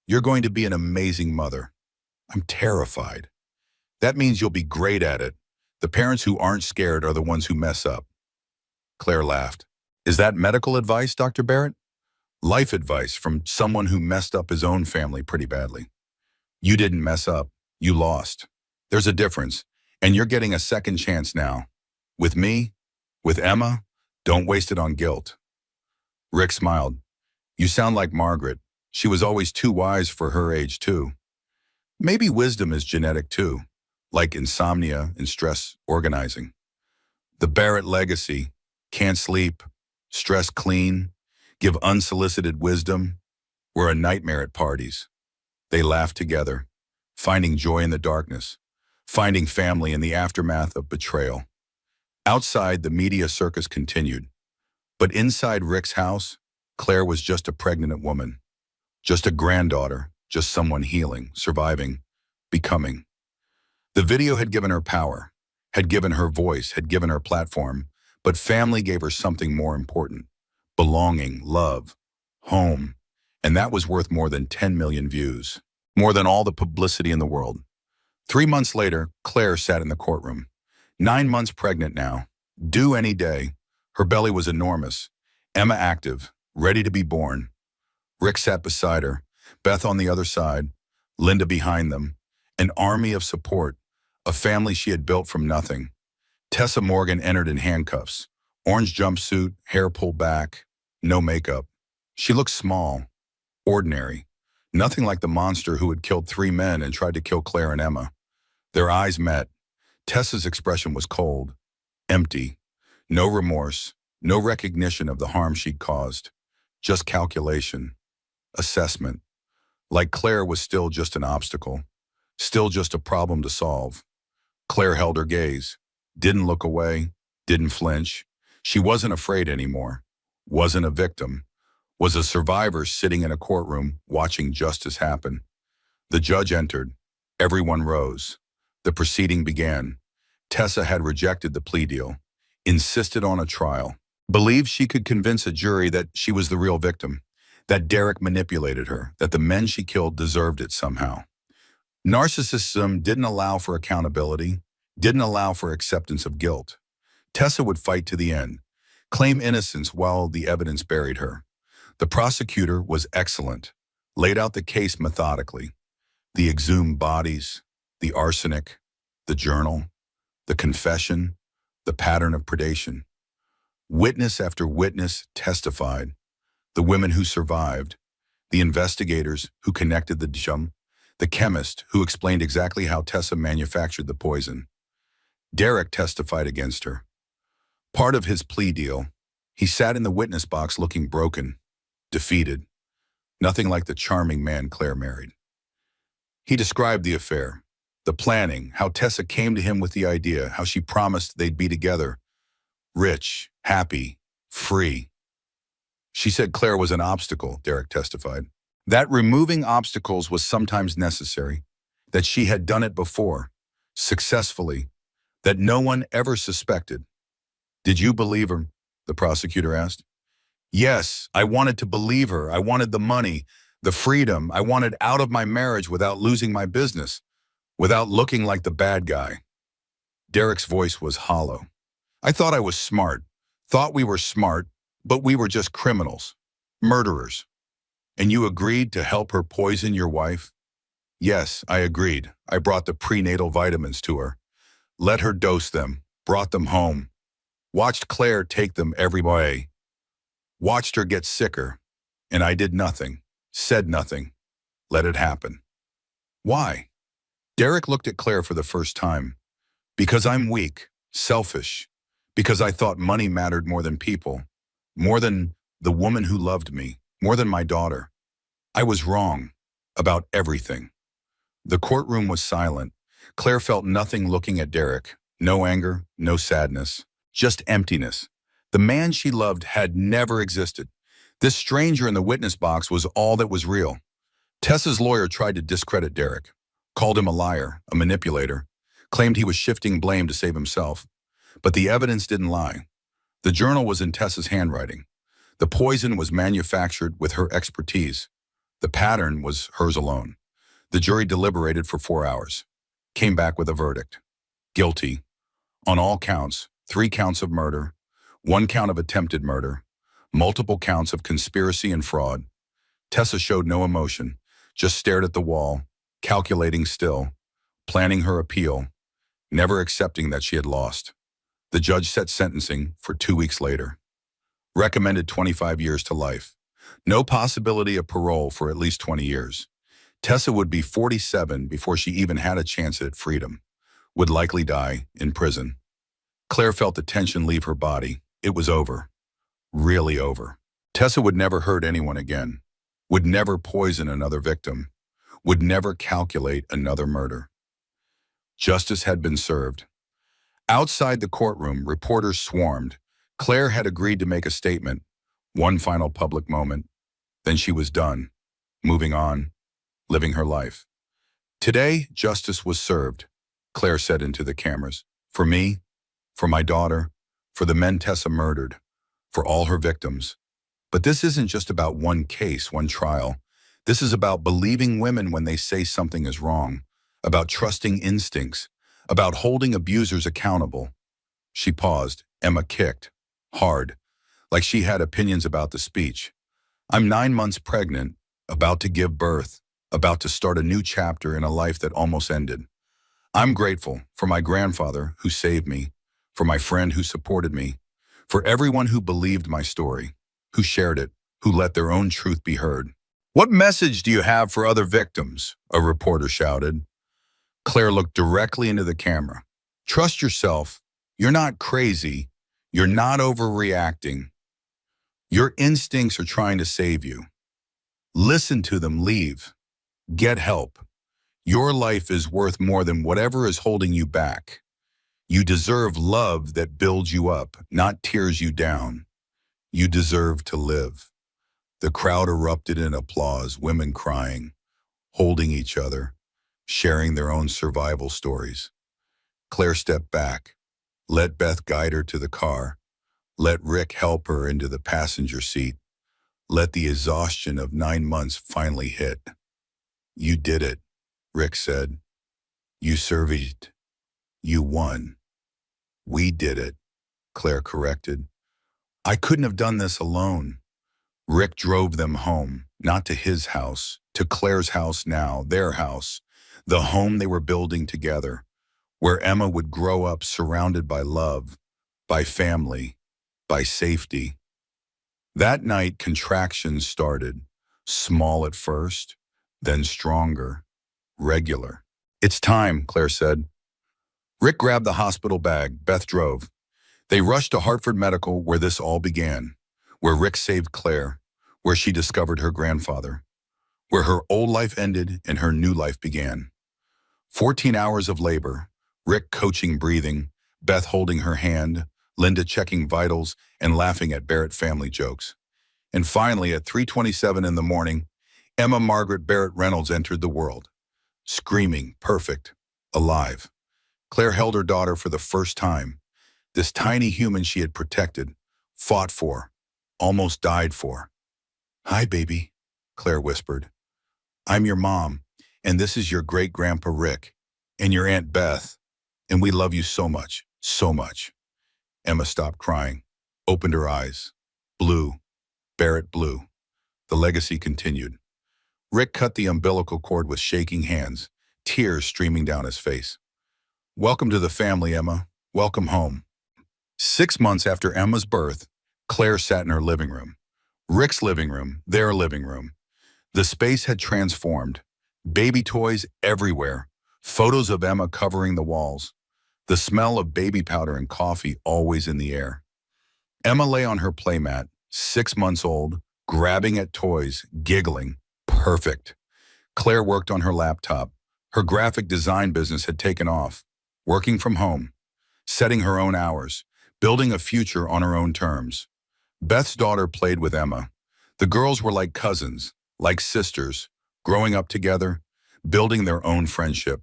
You're going to be an amazing mother. I'm terrified. That means you'll be great at it. The parents who aren't scared are the ones who mess up." Claire laughed. "Is that medical advice, Dr. Barrett?" "Life advice from someone who messed up his own family pretty badly." "You didn't mess up. You lost. There's a difference, and you're getting a second chance now. With me, with Emma, don't waste it on guilt." Rick smiled. "You sound like Margaret. She was always too wise for her age, too." "Maybe wisdom is genetic, too, like insomnia and stress organizing. The Barrett legacy: can't sleep, stress clean, give unsolicited wisdom. We're a nightmare at parties." They laughed together, finding joy in the darkness, finding family in the aftermath of betrayal. Outside, the media circus continued. But inside Rick's house, Claire was just a pregnant woman, just a granddaughter, just someone healing, surviving, becoming. The video had given her power, had given her voice, had given her platform, but family gave her something more important: belonging, love, home. And that was worth more than 10 million views. More than all the publicity in the world. 3 months later, Claire sat in the courtroom. 9 months pregnant now. Due any day. Her belly was enormous. Emma active, ready to be born. Rick sat beside her. Beth on the other side. Linda behind them. An army of support. A family she had built from nothing. Tessa Morgan entered in handcuffs. Orange jumpsuit, hair pulled back. No makeup. She looked small. Ordinary. Nothing like the monster who had killed 3 men and tried to kill Claire and Emma. Their eyes met. Tessa's expression was cold, empty. No remorse, no recognition of the harm she'd caused. Just calculation, assessment. Like Claire was still just an obstacle, still just a problem to solve. Claire held her gaze, didn't look away, didn't flinch. She wasn't afraid anymore, wasn't a victim, was a survivor sitting in a courtroom watching justice happen. The judge entered. Everyone rose. The proceeding began. Tessa had rejected the plea deal, insisted on a trial, believed she could convince a jury that she was the real victim, that Derek manipulated her, that the men she killed deserved it somehow. Narcissism didn't allow for accountability, didn't allow for acceptance of guilt. Tessa would fight to the end, claim innocence while the evidence buried her. The prosecutor was excellent, laid out the case methodically. The exhumed bodies, the arsenic, the journal, the confession, the pattern of predation. Witness after witness testified. The women who survived, the investigators who connected the jump, the chemist who explained exactly how Tessa manufactured the poison. Derek testified against her. Part of his plea deal, he sat in the witness box looking broken, defeated, nothing like the charming man Claire married. He described the affair, the planning, how Tessa came to him with the idea, how she promised they'd be together, rich, happy, free. She said Claire was an obstacle, Derek testified. That removing obstacles was sometimes necessary, that she had done it before, successfully, that no one ever suspected. Did you believe her? The prosecutor asked. Yes, I wanted to believe her. I wanted the money, the freedom. I wanted out of my marriage without losing my business, without looking like the bad guy. Derek's voice was hollow. I thought I was smart, thought we were smart, but we were just criminals, murderers. And you agreed to help her poison your wife? Yes, I agreed. I brought the prenatal vitamins to her, let her dose them, brought them home, watched Claire take them every way, watched her get sicker, and I did nothing, said nothing, let it happen. Why? Derek looked at Claire for the first time. Because I'm weak, selfish, because I thought money mattered more than people, more than the woman who loved me, more than my daughter. I was wrong about everything. The courtroom was silent. Claire felt nothing looking at Derek. No anger, no sadness, just emptiness. The man she loved had never existed. This stranger in the witness box was all that was real. Tessa's lawyer tried to discredit Derek, called him a liar, a manipulator, claimed he was shifting blame to save himself. But the evidence didn't lie. The journal was in Tessa's handwriting. The poison was manufactured with her expertise. The pattern was hers alone. The jury deliberated for 4 hours, came back with a verdict. Guilty. On all counts, 3 counts of murder, 1 count of attempted murder, multiple counts of conspiracy and fraud. Tessa showed no emotion, just stared at the wall, calculating still, planning her appeal, never accepting that she had lost. The judge set sentencing for 2 weeks later. Recommended 25 years to life. No possibility of parole for at least 20 years. Tessa would be 47 before she even had a chance at freedom. Would likely die in prison. Claire felt the tension leave her body. It was over. Really over. Tessa would never hurt anyone again. Would never poison another victim. Would never calculate another murder. Justice had been served. Outside the courtroom, reporters swarmed. Claire had agreed to make a statement. One final public moment. Then she was done. Moving on. Living her life. Today, justice was served, Claire said into the cameras. For me, for my daughter, for the men Tessa murdered, for all her victims. But this isn't just about one case, one trial. This is about believing women when they say something is wrong, about trusting instincts, about holding abusers accountable. She paused. Emma kicked. Hard. Like she had opinions about the speech. I'm 9 months pregnant, about to give birth, about to start a new chapter in a life that almost ended. I'm grateful for my grandfather who saved me, for my friend who supported me, for everyone who believed my story, who shared it, who let their own truth be heard. What message do you have for other victims? A reporter shouted. Claire looked directly into the camera. Trust yourself. You're not crazy. You're not overreacting. Your instincts are trying to save you. Listen to them, leave. Get help. Your life is worth more than whatever is holding you back. You deserve love that builds you up, not tears you down. You deserve to live. The crowd erupted in applause, women crying, holding each other, sharing their own survival stories. Claire stepped back. Let Beth guide her to the car. Let Rick help her into the passenger seat. Let the exhaustion of 9 months finally hit. You did it, Rick said. You survived. You won. We did it, Claire corrected. I couldn't have done this alone. Rick drove them home, not to his house, to Claire's house now, their house, the home they were building together, where Emma would grow up surrounded by love, by family, by safety. That night, contractions started, small at first, then stronger, regular. It's time, Claire said. Rick grabbed the hospital bag. Beth drove. They rushed to Hartford Medical, where this all began, where Rick saved Claire, where she discovered her grandfather, where her old life ended and her new life began. 14 hours of labor, Rick coaching breathing, Beth holding her hand, Linda checking vitals and laughing at Barrett family jokes. And finally, at 3:27 in the morning, Emma Margaret Barrett Reynolds entered the world, screaming, perfect, alive. Claire held her daughter for the first time, this tiny human she had protected, fought for, almost died for. Hi, baby, Claire whispered. I'm your mom, and this is your great-grandpa Rick, and your Aunt Beth, and we love you so much, so much. Emma stopped crying, opened her eyes. Blue, Barrett blue. The legacy continued. Rick cut the umbilical cord with shaking hands, tears streaming down his face. Welcome to the family, Emma. Welcome home. 6 months after Emma's birth, Claire sat in her living room. Rick's living room, their living room. The space had transformed. Baby toys everywhere. Photos of Emma covering the walls. The smell of baby powder and coffee always in the air. Emma lay on her playmat, 6 months old, grabbing at toys, giggling. Perfect. Claire worked on her laptop. Her graphic design business had taken off. Working from home. Setting her own hours. Building a future on her own terms. Beth's daughter played with Emma. The girls were like cousins, like sisters, growing up together, building their own friendship.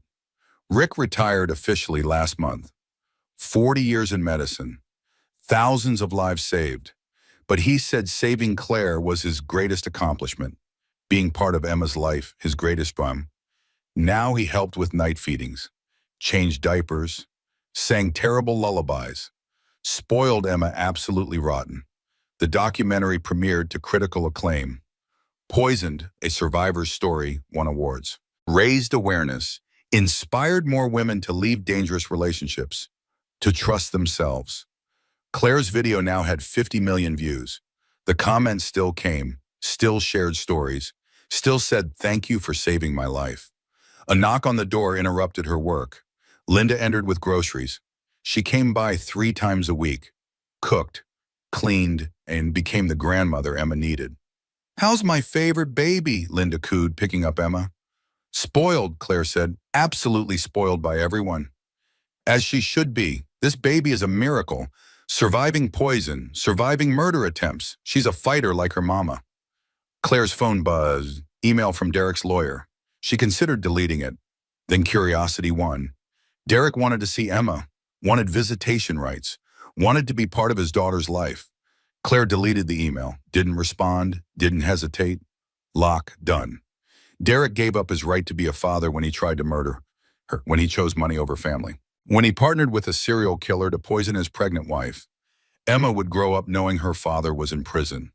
Rick retired officially last month. 40 years in medicine. Thousands of lives saved. But he said saving Claire was his greatest accomplishment. Being part of Emma's life, his greatest one. Now he helped with night feedings, changed diapers, sang terrible lullabies, spoiled Emma absolutely rotten. The documentary premiered to critical acclaim. Poisoned, a survivor's story, won awards. Raised awareness, inspired more women to leave dangerous relationships, to trust themselves. Claire's video now had 50 million views. The comments still came, still shared stories, still said thank you for saving my life. A knock on the door interrupted her work. Linda entered with groceries. She came by 3 times a week, cooked, cleaned, and became the grandmother Emma needed. How's my favorite baby? Linda cooed, picking up Emma. Spoiled, Claire said, absolutely spoiled by everyone. As she should be. This baby is a miracle. Surviving poison, surviving murder attempts. She's a fighter like her mama. Claire's phone buzzed. Email from Derek's lawyer. She considered deleting it. Then curiosity won. Derek wanted to see Emma, wanted visitation rights, wanted to be part of his daughter's life. Claire deleted the email, didn't respond, didn't hesitate. Lock, done. Derek gave up his right to be a father when he tried to murder her, when he chose money over family. When he partnered with a serial killer to poison his pregnant wife, Emma would grow up knowing her father was in prison,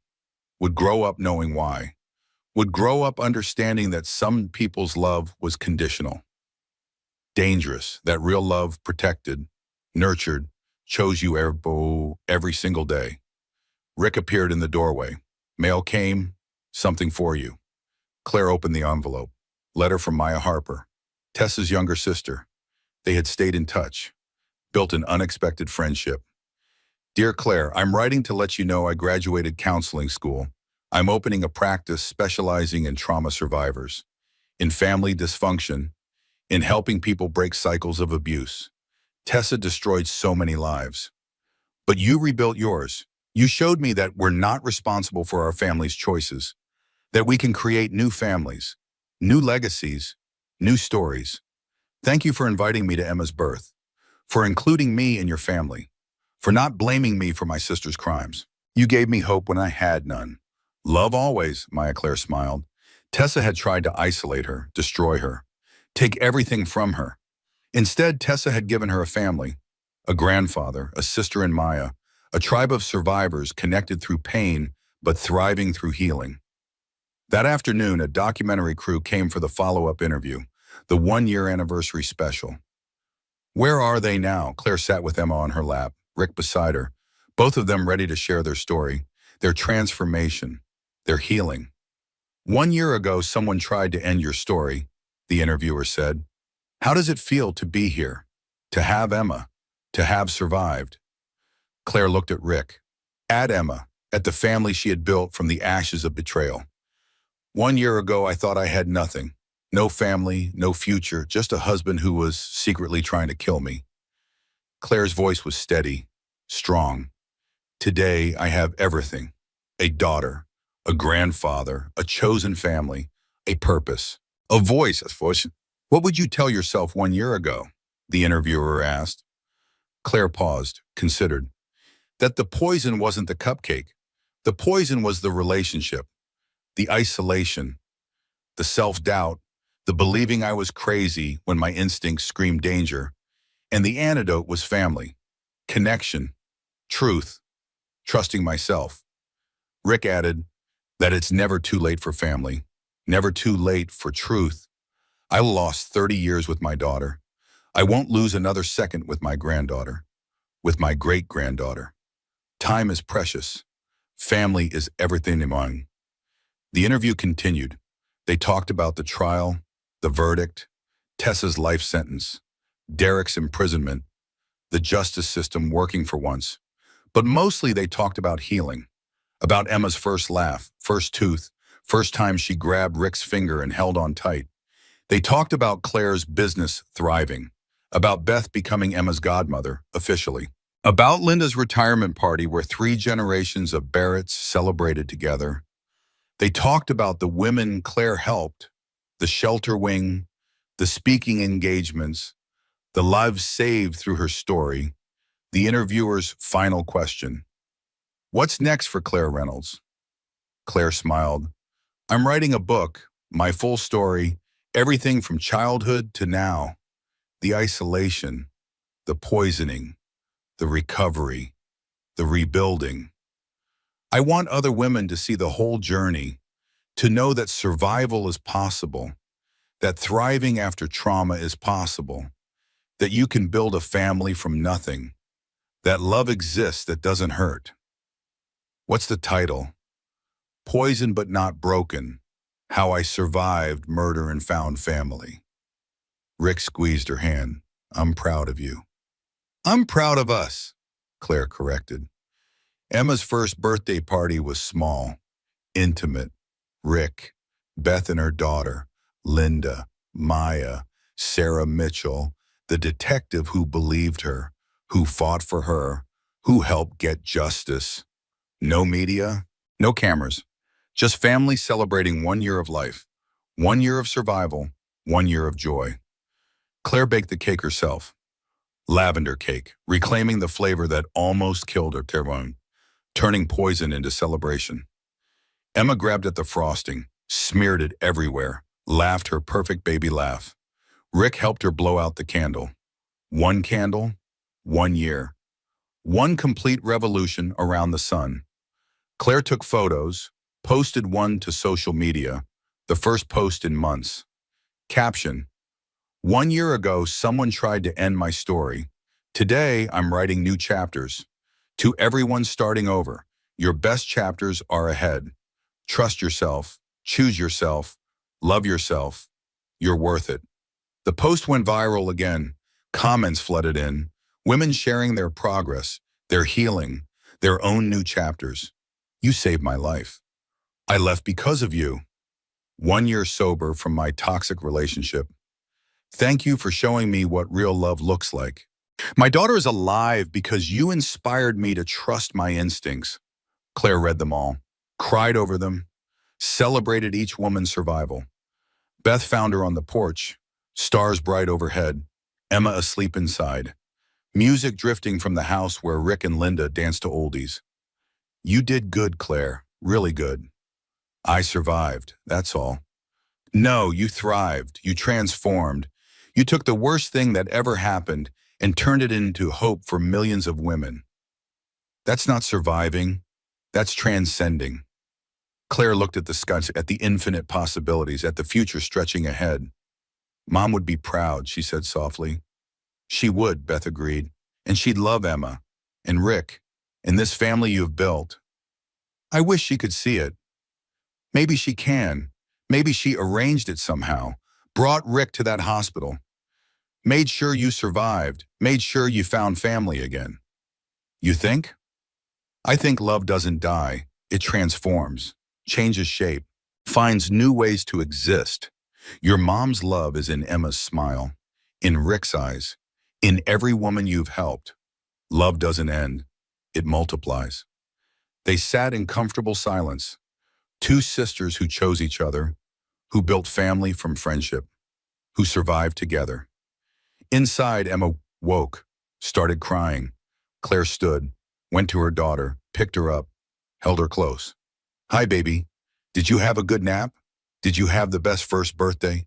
would grow up knowing why, would grow up understanding that some people's love was conditional, dangerous, that real love protected, nurtured, chose you every single day. Rick appeared in the doorway. Mail came, something for you. Claire opened the envelope. Letter from Maya Harper, Tessa's younger sister. They had stayed in touch, built an unexpected friendship. Dear Claire, I'm writing to let you know I graduated counseling school. I'm opening a practice specializing in trauma survivors, in family dysfunction, in helping people break cycles of abuse. Tessa destroyed so many lives. But you rebuilt yours. You showed me that we're not responsible for our family's choices, that we can create new families, new legacies, new stories. Thank you for inviting me to Emma's birth, for including me in your family, for not blaming me for my sister's crimes. You gave me hope when I had none. Love always, Maya Claire smiled. Tessa had tried to isolate her, destroy her, take everything from her. Instead, Tessa had given her a family, a grandfather, a sister in Maya, a tribe of survivors connected through pain but thriving through healing. That afternoon, a documentary crew came for the follow-up interview, the one-year anniversary special. Where are they now? Claire sat with Emma on her lap, Rick beside her, both of them ready to share their story, their transformation, their healing. 1 year ago, someone tried to end your story, the interviewer said. How does it feel to be here, to have Emma, to have survived? Claire looked at Rick, at Emma, at the family she had built from the ashes of betrayal. 1 year ago, I thought I had nothing. No family, no future, just a husband who was secretly trying to kill me. Claire's voice was steady, strong. Today, I have everything. A daughter, a grandfather, a chosen family, a purpose, a voice. What would you tell yourself 1 year ago? The interviewer asked. Claire paused, considered. That the poison wasn't the cupcake. The poison was the relationship, the isolation, the self-doubt, the believing I was crazy when my instincts screamed danger. And the antidote was family, connection, truth, trusting myself. Rick added that it's never too late for family, never too late for truth. I lost 30 years with my daughter. I won't lose another second with my granddaughter, with my great-granddaughter. Time is precious. Family is everything in mine. The interview continued. They talked about the trial, the verdict, Tessa's life sentence, Derek's imprisonment, the justice system working for once. But mostly they talked about healing, about Emma's first laugh, first tooth, first time she grabbed Rick's finger and held on tight. They talked about Claire's business thriving, about Beth becoming Emma's godmother, officially, about Linda's retirement party where 3 generations of Barretts celebrated together. They talked about the women Claire helped, the shelter wing, the speaking engagements, the lives saved through her story. The interviewer's final question. What's next for Claire Reynolds? Claire smiled. I'm writing a book, my full story, everything from childhood to now. The isolation, the poisoning, the recovery, the rebuilding. I want other women to see the whole journey, to know that survival is possible, that thriving after trauma is possible, that you can build a family from nothing, that love exists that doesn't hurt. What's the title? Poison but not broken, How I Survived Murder and Found Family. Rick squeezed her hand. I'm proud of you. I'm proud of us, Claire corrected. Emma's first birthday party was small, intimate. Rick, Beth and her daughter, Linda, Maya, Sarah Mitchell, the detective who believed her, who fought for her, who helped get justice. No media, no cameras, just family celebrating 1 year of life, 1 year of survival, 1 year of joy. Claire baked the cake herself. Lavender cake, reclaiming the flavor that almost killed her terroir. turning poison into celebration. Emma grabbed at the frosting, smeared it everywhere, laughed her perfect baby laugh. Rick helped her blow out the candle. One candle, 1 year. One complete revolution around the sun. Claire took photos, posted one to social media, the first post in months. Caption: 1 year ago, someone tried to end my story. Today, I'm writing new chapters. To everyone starting over, your best chapters are ahead. Trust yourself, choose yourself, love yourself. You're worth it. The post went viral again. Comments flooded in. Women sharing their progress, their healing, their own new chapters. You saved my life. I left because of you. 1 year sober from my toxic relationship. Thank you for showing me what real love looks like. My daughter is alive because you inspired me to trust my instincts. Claire read them all, cried over them, celebrated each woman's survival. Beth found her on the porch, stars bright overhead, Emma asleep inside, music drifting from the house where Rick and Linda danced to oldies. You did good, Claire, really good. I survived, that's all. No, you thrived, you transformed. You took the worst thing that ever happened and turned it into hope for millions of women. That's not surviving, that's transcending. Claire looked at the sky, at the infinite possibilities, at the future stretching ahead. Mom would be proud, she said softly. She would, Beth agreed, and she'd love Emma and Rick and this family you've built. I wish she could see it. Maybe she can. Maybe she arranged it somehow, brought Rick to that hospital, made sure you survived, made sure you found family again. You think? I think love doesn't die. It transforms, changes shape, finds new ways to exist. Your mom's love is in Emma's smile, in Rick's eyes, in every woman you've helped. Love doesn't end. It multiplies. They sat in comfortable silence, two sisters who chose each other, who built family from friendship, who survived together. Inside, Emma woke, started crying. Claire stood, went to her daughter, picked her up, held her close. Hi, baby. Did you have a good nap? Did you have the best first birthday?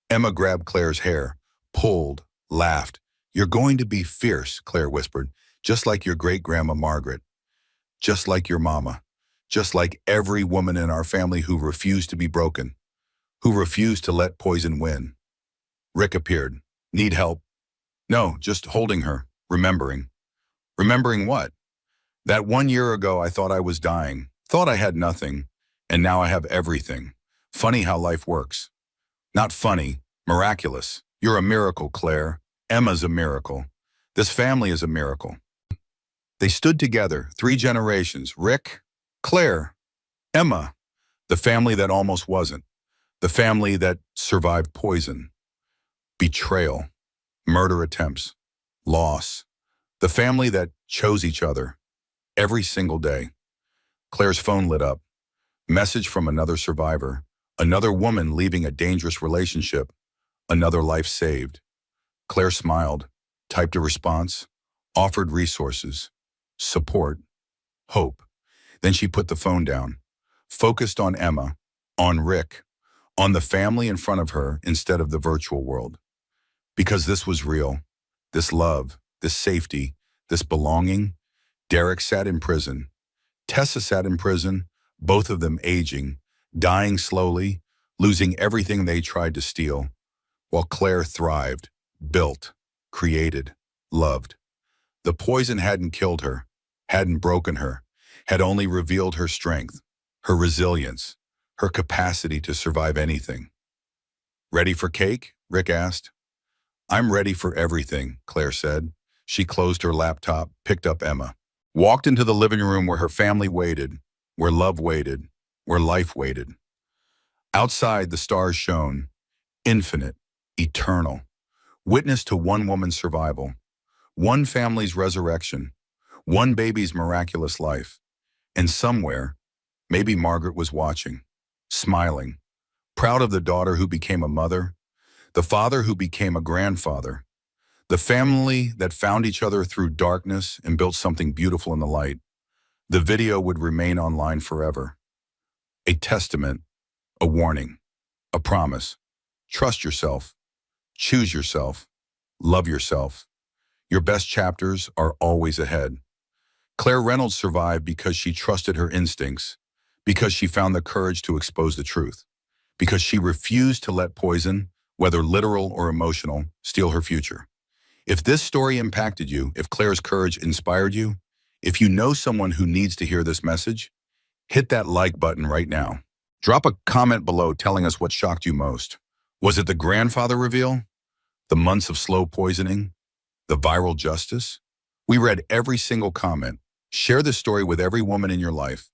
Emma grabbed Claire's hair, pulled, laughed. You're going to be fierce, Claire whispered, just like your great-grandma Margaret, just like your mama, just like every woman in our family who refused to be broken, who refused to let poison win. Rick appeared. Need help? No, just holding her, remembering. Remembering what? That 1 year ago I thought I was dying, thought I had nothing, and now I have everything. Funny how life works. Not funny, miraculous. You're a miracle, Claire. Emma's a miracle. This family is a miracle. They stood together, 3 generations, Rick, Claire, Emma, the family that almost wasn't, the family that survived poison, betrayal, murder attempts, loss, the family that chose each other every single day. Claire's phone lit up. Message from another survivor, another woman leaving a dangerous relationship, another life saved. Claire smiled, typed a response, offered resources, support, hope. Then she put the phone down, focused on Emma, on Rick, on the family in front of her instead of the virtual world. Because this was real, this love, this safety, this belonging. Derek sat in prison. Tessa sat in prison, both of them aging, dying slowly, losing everything they tried to steal, while Claire thrived, built, created, loved. The poison hadn't killed her, hadn't broken her, had only revealed her strength, her resilience, her capacity to survive anything. Ready for cake? Rick asked. I'm ready for everything, Claire said. She closed her laptop, picked up Emma, walked into the living room where her family waited, where love waited, where life waited. Outside, the stars shone, infinite, eternal, witness to one woman's survival, one family's resurrection, one baby's miraculous life. And somewhere, maybe Margaret was watching, smiling, proud of the daughter who became a mother, the father who became a grandfather, the family that found each other through darkness and built something beautiful in the light. The video would remain online forever. A testament, a warning, a promise. Trust yourself. Choose yourself. Love yourself. Your best chapters are always ahead. Claire Reynolds survived because she trusted her instincts, because she found the courage to expose the truth, because she refused to let poison, whether literal or emotional, steal her future. If this story impacted you, if Claire's courage inspired you, if you know someone who needs to hear this message, hit that like button right now. Drop a comment below telling us what shocked you most. Was it the grandfather reveal? The months of slow poisoning? The viral justice? We read every single comment. Share this story with every woman in your life,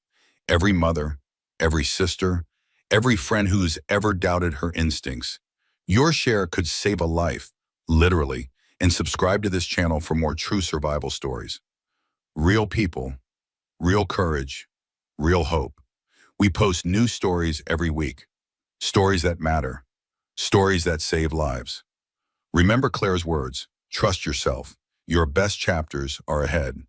every mother, every sister, every friend who's ever doubted her instincts. Your share could save a life, literally, and subscribe to this channel for more true survival stories. Real people, real courage, real hope. We post new stories every week. Stories that matter. Stories that save lives. Remember Claire's words, trust yourself. Your best chapters are ahead.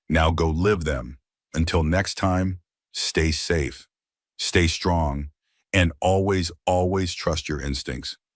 Now go live them. Until next time, stay safe, stay strong, and always, always trust your instincts.